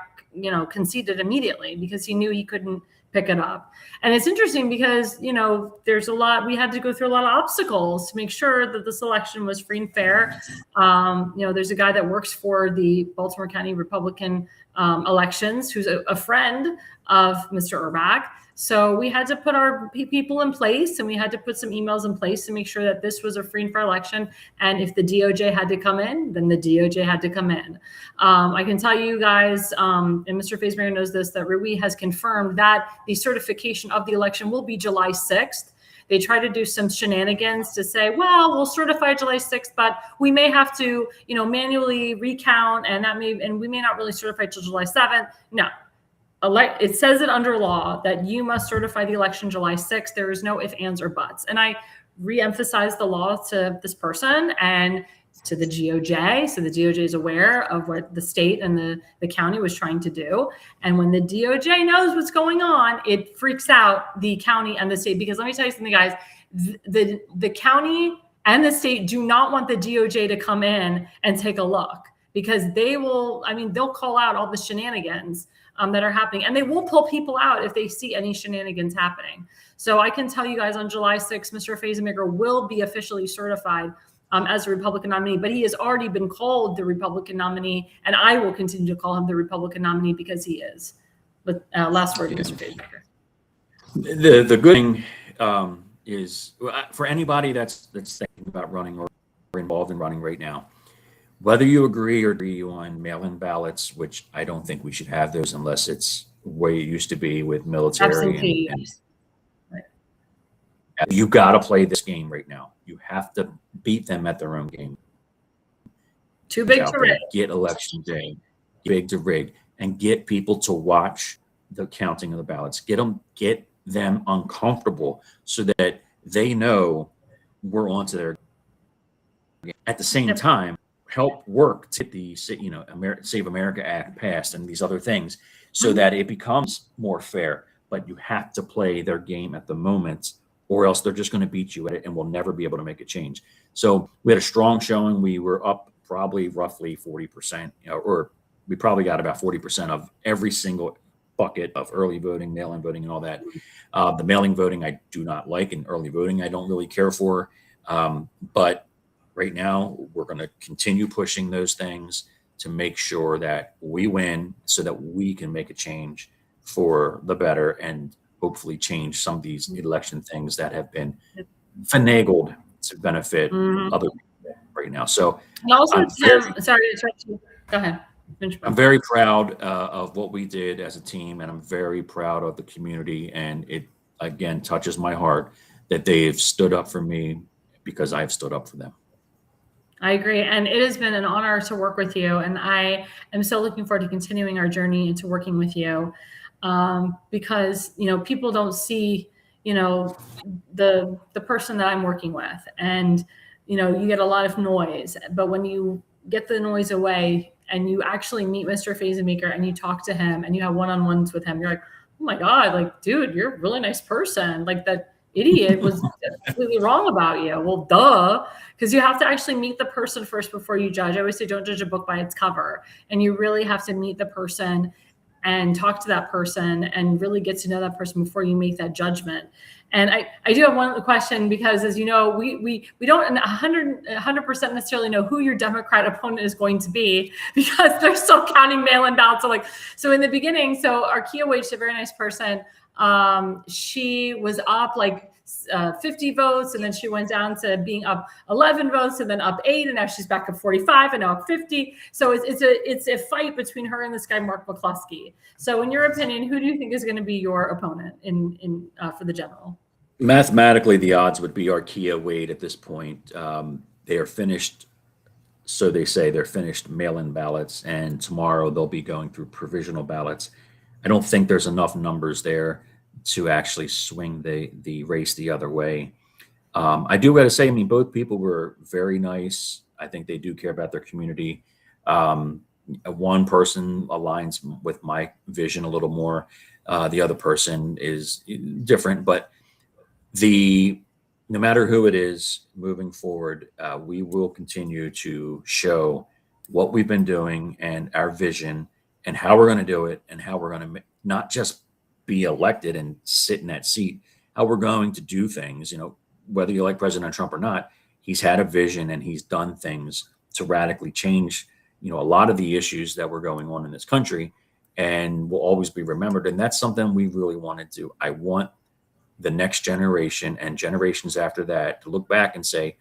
conceded immediately, because he knew he couldn't pick it up. And it's interesting because, we had to go through a lot of obstacles to make sure that this election was free and fair. There's a guy that works for the Baltimore County Republican elections who's a friend of Mr. Orbach. So we had to put our people in place, and we had to put some emails in place to make sure that this was a free and fair election. And if the DOJ had to come in, then the DOJ had to come in. I can tell you guys, and Mr. Fazenbaker knows this, that Rui has confirmed that the certification of the election will be July 6th. They try to do some shenanigans to say, well, we'll certify July 6th, but we may have to, manually recount, and we may not really certify till July 7th. No. It says it under law that you must certify the election July 6th. There is no ifs, ands, or buts. And I re-emphasize the law to this person and to the DOJ. So the DOJ is aware of what the state and the county was trying to do. And when the DOJ knows what's going on, it freaks out the county and the state. Because let me tell you something, guys, the county and the state do not want the DOJ to come in and take a look, because they'll call out all the shenanigans that are happening, and they will pull people out if they see any shenanigans happening. So I can tell you guys, on July 6th, Mr. Fazenbaker will be officially certified as a Republican nominee, but he has already been called the Republican nominee, and I will continue to call him the Republican nominee because he is. But last word, Mr. Fazenbaker. The good thing is, for anybody that's thinking about running or involved in running right now, whether you agree or agree on mail-in ballots, which I don't think we should have those unless it's the way it used to be with military. You got to play this game right now. You have to beat them at their own game. Too big to rig. Get election day, big to rig, and get people to watch the counting of the ballots. Get them uncomfortable so that they know we're onto their game. At the same time, help work to get the Save America Act passed and these other things so that it becomes more fair. But you have to play their game at the moment, or else they're just going to beat you at it and we'll never be able to make a change. So we had a strong showing. We were up probably roughly 40%, or we probably got about 40% of every single bucket of early voting, mail-in voting, and all that. The mailing voting I do not like, and early voting I don't really care for. But right now, we're going to continue pushing those things to make sure that we win so that we can make a change for the better and hopefully change some of these election things that have been finagled to benefit other people right now. So, and also, Tim, sorry to interrupt you. Go ahead. I'm very proud of what we did as a team, and I'm very proud of the community. And it, again, touches my heart that they've stood up for me because I've stood up for them. I agree. And it has been an honor to work with you. And I am so looking forward to continuing our journey into working with you, because, people don't see, the person that I'm working with. And, you get a lot of noise. But when you get the noise away and you actually meet Mr. Fazenbaker and you talk to him and you have one-on-ones with him, you're like, oh my God, like, dude, you're a really nice person. Like, that idiot was completely wrong about you. Well, duh, because you have to actually meet the person first before you judge. I always say, don't judge a book by its cover. And you really have to meet the person and talk to that person and really get to know that person before you make that judgment. And I do have one question, because, as you know, we don't 100% necessarily know who your Democrat opponent is going to be, because they're still counting mail-in ballots. So in the beginning, our Kia Wage, a very nice person, she was up like 50 votes, and then she went down to being up 11 votes, and then up 8, and now she's back up 45, and now up 50. So it's a fight between her and this guy Mark McCluskey. So in your opinion, who do you think is going to be your opponent in for the general? Mathematically, the odds would be Archaea Wade at this point. They are finished, so they say they're finished mail-in ballots, and tomorrow they'll be going through provisional ballots. I don't think there's enough numbers there to actually swing the race the other way. I do got to say, I mean, both people were very nice. I think they do care about their community. One person aligns with my vision a little more. The other person is different, but no matter who it is moving forward, we will continue to show what we've been doing and our vision and how we're going to do it and how we're going to not just be elected and sit in that seat, how we're going to do things. Whether you like President Trump or not, he's had a vision and he's done things to radically change, a lot of the issues that were going on in this country, and will always be remembered. And that's something we really want to do. I want the next generation and generations after that to look back and say,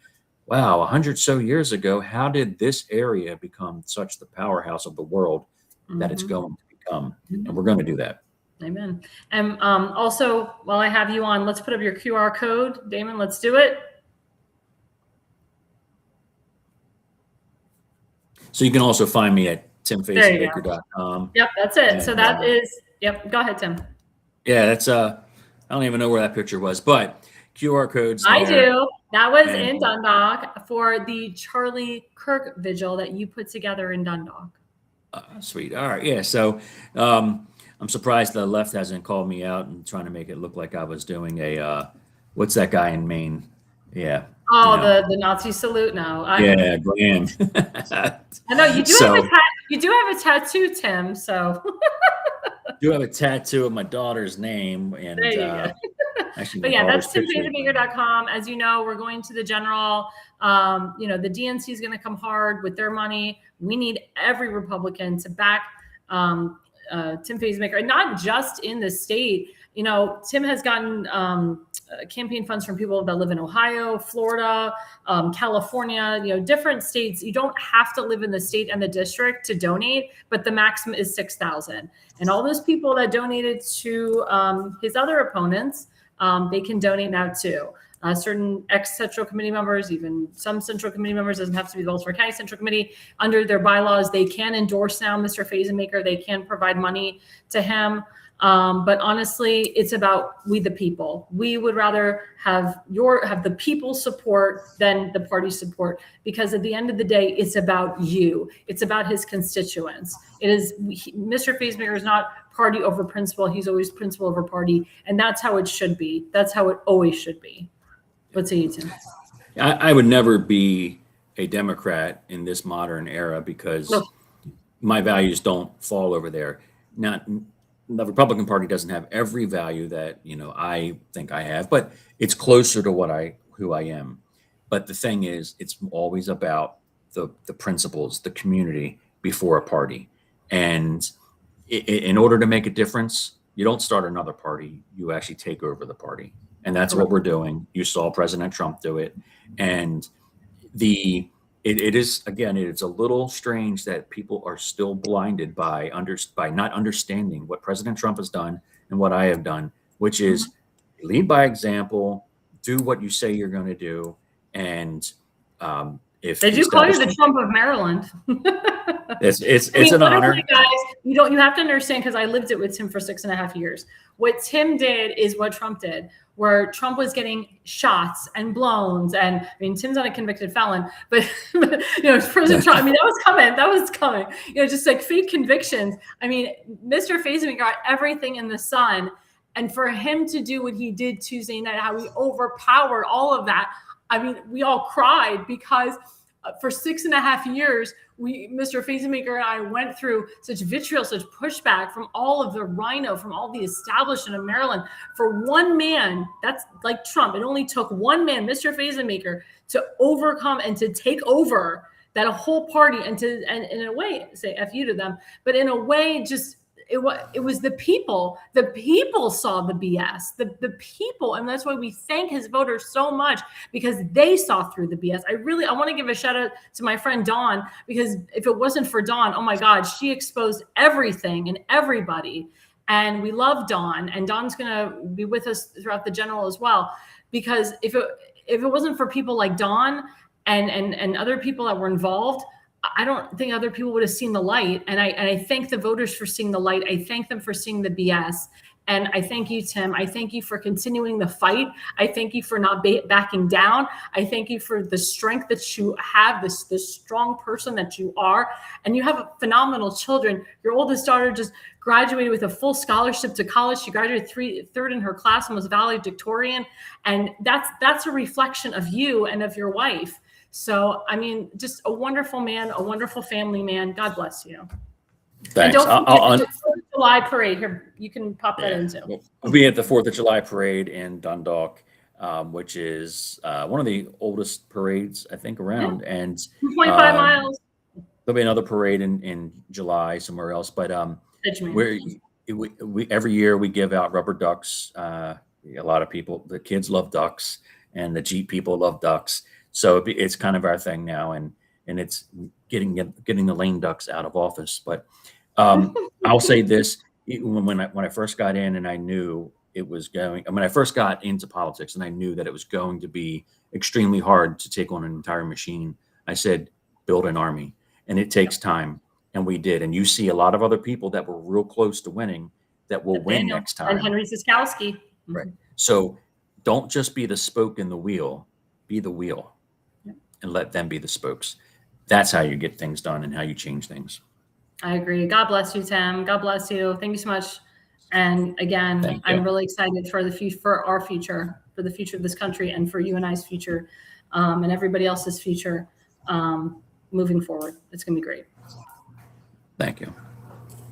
wow, 100 so years ago, how did this area become such the powerhouse of the world that it's going to become? And we're going to do that. Amen. And also, while I have you on, let's put up your QR code. Damon, let's do it. So you can also find me at timfazenbaker.com. Yep, that's it. And, so that is, yep, go ahead, Tim. Yeah, that's I don't even know where that picture was, but QR codes. I do. That was in Dundalk for the Charlie Kirk vigil that you put together in Dundalk. Sweet. All right. Yeah. So I'm surprised the left hasn't called me out and trying to make it look like I was doing a what's that guy in Maine? Yeah. Oh, the Nazi salute now. Yeah, grand. I know you do have a tattoo, Tim. So do have a tattoo of my daughter's name, and there you go. Actually, but yeah, that's timfazenbaker.com. As you know, we're going to the general. The DNC is going to come hard with their money. We need every Republican to back Tim Fazenbaker, and not just in the state. Tim has gotten campaign funds from people that live in Ohio, Florida, California, different states. You don't have to live in the state and the district to donate, but the maximum is $6,000. And all those people that donated to his other opponents, they can donate now too. Certain ex-Central Committee members, even some Central Committee members, doesn't have to be the Baltimore County Central Committee. Under their bylaws, they can endorse now Mr. Fazenbaker. They can provide money to him. But honestly, it's about we the people. We would rather have the people's support than the party support, because at the end of the day, it's about you. It's about his constituents. Mr. Fazenbaker is not party over principle. He's always principle over party, and that's how it should be. That's how it always should be. What say you, Tim? I would never be a Democrat in this modern era because my values don't fall over there. The Republican Party doesn't have every value that I think I have, but it's closer to who I am. But the thing is, it's always about the principles, the community before a party. And in order to make a difference, you don't start another party. You actually take over the party, and that's what we're doing. You saw President Trump do it, and it is, again, it's a little strange that people are still blinded by not understanding what President Trump has done and what I have done, which is lead by example, do what you say you're going to do. And if they do call you the Trump of Maryland, it's an honor. Guys, you have to understand, because I lived it with Tim for 6.5 years. What Tim did is what Trump did, where Trump was getting shots and blowns. And Tim's not a convicted felon, but President Trump, that was coming, just like fake convictions. Mr. Fazenbaker got everything in the sun. And for him to do what he did Tuesday night, how he overpowered all of that. We all cried, because for 6.5 years, Mr. Fazenbaker and I went through such vitriol, such pushback from all of the rhino, from all the establishment of Maryland. For one man, that's like Trump. It only took one man, Mr. Fazenbaker, to overcome and to take over that whole party and in a way say F you to them, but in a way just it was the people. The people saw the BS. The people, and that's why we thank his voters so much, because they saw through the BS. I want to give a shout out to my friend Dawn, because if it wasn't for Dawn, oh my God, she exposed everything and everybody. And we love Dawn, and Dawn's going to be with us throughout the general as well. Because if it wasn't for people like Dawn and other people that were involved, I don't think other people would have seen the light. And I thank the voters for seeing the light. I thank them for seeing the BS. And I thank you, Tim. I thank you for continuing the fight. I thank you for not backing down. I thank you for the strength that you have, this strong person that you are. And you have phenomenal children. Your oldest daughter just graduated with a full scholarship to college. She graduated third in her class and was valedictorian. And that's a reflection of you and of your wife. So, I mean, just a wonderful man, a wonderful family man. God bless you. Thanks. And don't forget the 4th of July parade. Here, you can pop that in too. We'll be at the 4th of July parade in Dundalk, which is one of the oldest parades, I think, around. Yeah. And 2.5 miles. There'll be another parade in July somewhere else. But we every year we give out rubber ducks. A lot of people, the kids love ducks, and the Jeep people love ducks. So it's kind of our thing now, and it's getting the lame ducks out of office. But I'll say this: when I first got in, and I knew it was going. When I first got into politics, and I knew that it was going to be extremely hard to take on an entire machine, I said, "Build an army," and it takes time, and we did. And you see a lot of other people that were real close to winning that will win next time. And Henry Siskowski, right? So don't just be the spoke in the wheel; be the wheel. And let them be the spokes. That's how you get things done and how you change things. I agree. God bless you, Tim. God bless you. Thank you so much. And again, I'm really excited for our future, for the future of this country, and for you and I's future, and everybody else's future, moving forward. It's going to be great. Thank you.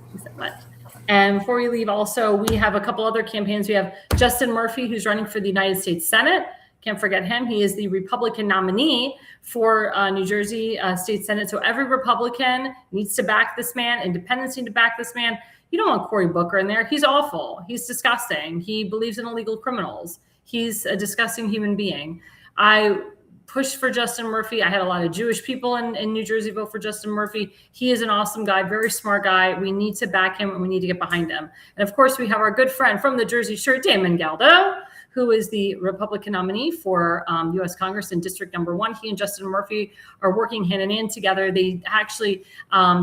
Thanks so much. And before we leave, also, we have a couple other campaigns. We have Justin Murphy, who's running for the United States Senate. Can't forget him. He is the Republican nominee for New Jersey State Senate. So every Republican needs to back this man. Independents need to back this man. You don't want Cory Booker in there. He's awful. He's disgusting. He believes in illegal criminals. He's a disgusting human being. I pushed for Justin Murphy. I had a lot of Jewish people in New Jersey vote for Justin Murphy. He is an awesome guy, very smart guy. We need to back him, and we need to get behind him. And of course, we have our good friend from the Jersey Shore, Damon Galdo, who is the Republican nominee for U.S. Congress in District Number 1. He and Justin Murphy are working hand in hand together. They actually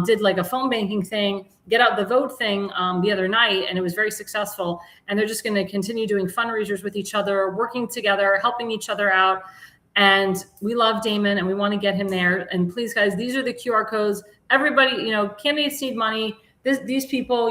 did like a phone banking thing, get out the vote thing the other night, and it was very successful. And they're just going to continue doing fundraisers with each other, working together, helping each other out. And we love Damon, and we want to get him there. And please, guys, these are the QR codes. Everybody, candidates need money. These people,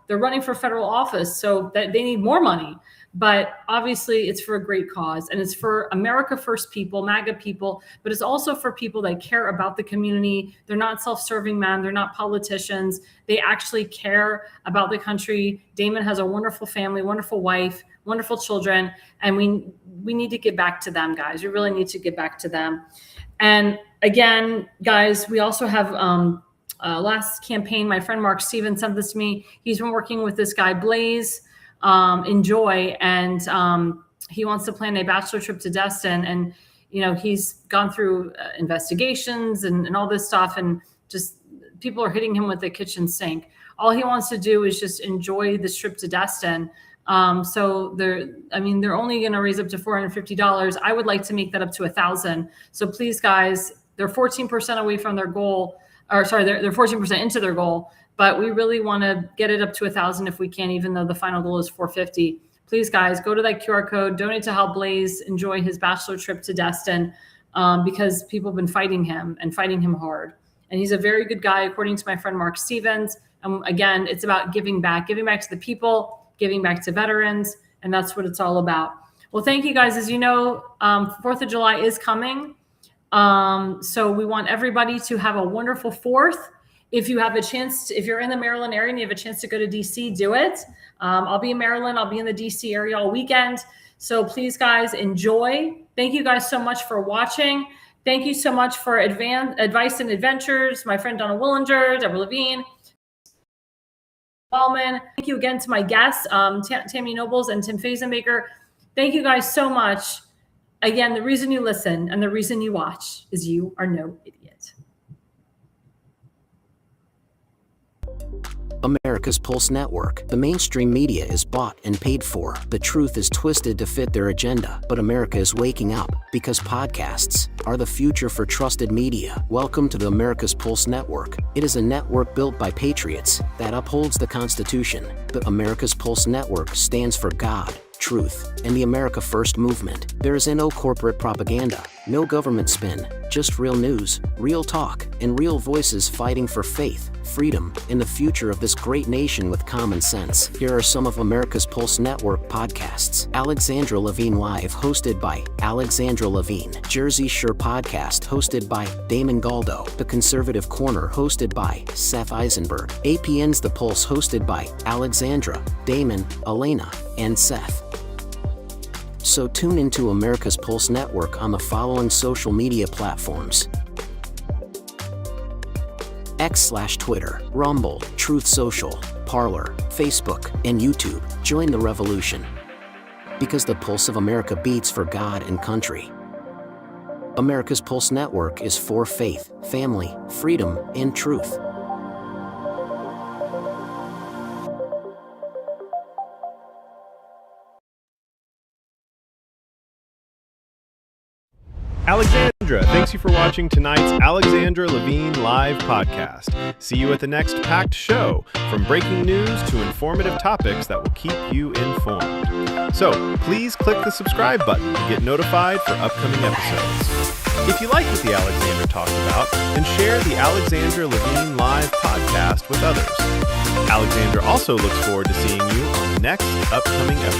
they're running for federal office, so that they need more money. But obviously, it's for a great cause, and it's for America First people, MAGA people, but it's also for people that care about the community. They're not self-serving men. They're not politicians. They actually care about the country. Damon has a wonderful family, wonderful wife, wonderful children, and we need to get back to them, guys. We really need to get back to them. And again, guys, we also have last campaign, my friend Mark Stevens sent this to me. He's been working with this guy, Blaze, Enjoy, and he wants to plan a bachelor trip to Destin, and he's gone through investigations and all this stuff, and just people are hitting him with the kitchen sink. All he wants to do is just enjoy this trip to Destin. So they're only going to raise up to $450. I would like to make that up to $1,000. So please, guys, they're 14% away from their goal, or sorry, they're 14% into their goal. But we really want to get it up to $1,000 if we can, even though the final goal is $450. Please, guys, go to that QR code, donate to help Blaze enjoy his bachelor trip to Destin, because people have been fighting him and fighting him hard. And he's a very good guy, according to my friend Mark Stevens. Again, it's about giving back to the people, giving back to veterans, and that's what it's all about. Well, thank you, guys. As you know, 4th of July is coming. So we want everybody to have a wonderful 4th. If you have a chance, if you're in the Maryland area and you have a chance to go to DC, do it. I'll be in Maryland. I'll be in the DC area all weekend. So please, guys, enjoy. Thank you guys so much for watching. Thank you so much for advice and adventures. My friend Donna Willinger, Deborah Levine, Wellman. Thank you again to my guests, Tammy Nobles and Tim Fazenbaker. Thank you guys so much. Again, the reason you listen and the reason you watch is you are no idiot. America's Pulse Network. The mainstream media is bought and paid for. The truth is twisted to fit their agenda. But America is waking up because podcasts are the future for trusted media. Welcome to the America's Pulse Network. It is a network built by patriots that upholds the Constitution. The America's Pulse Network stands for God, truth, and the America First movement. There is no corporate propaganda, no government spin, just real news, real talk, and real voices fighting for faith, freedom, and the future of this great nation with common sense. Here are some of America's Pulse Network podcasts. Alexandra Levine Live, hosted by Alexandra Levine. Jersey Shore Podcast, hosted by Damon Galdo. The Conservative Corner, hosted by Seth Eisenberg. APN's The Pulse, hosted by Alexandra, Damon, Elena, and Seth. So tune into America's Pulse Network on the following social media platforms: X/Twitter, Rumble, Truth Social, Parler, Facebook, and YouTube. Join the revolution. Because the pulse of America beats for God and country. America's Pulse Network is for faith, family, freedom, and truth. Alexandra, thanks you for watching tonight's Alexandra Levine Live podcast. See you at the next packed show, from breaking news to informative topics that will keep you informed. So please click the subscribe button to get notified for upcoming episodes. If you like what the Alexandra talked about, then share the Alexandra Levine Live podcast with others. Alexandra also looks forward to seeing you on the next upcoming episode.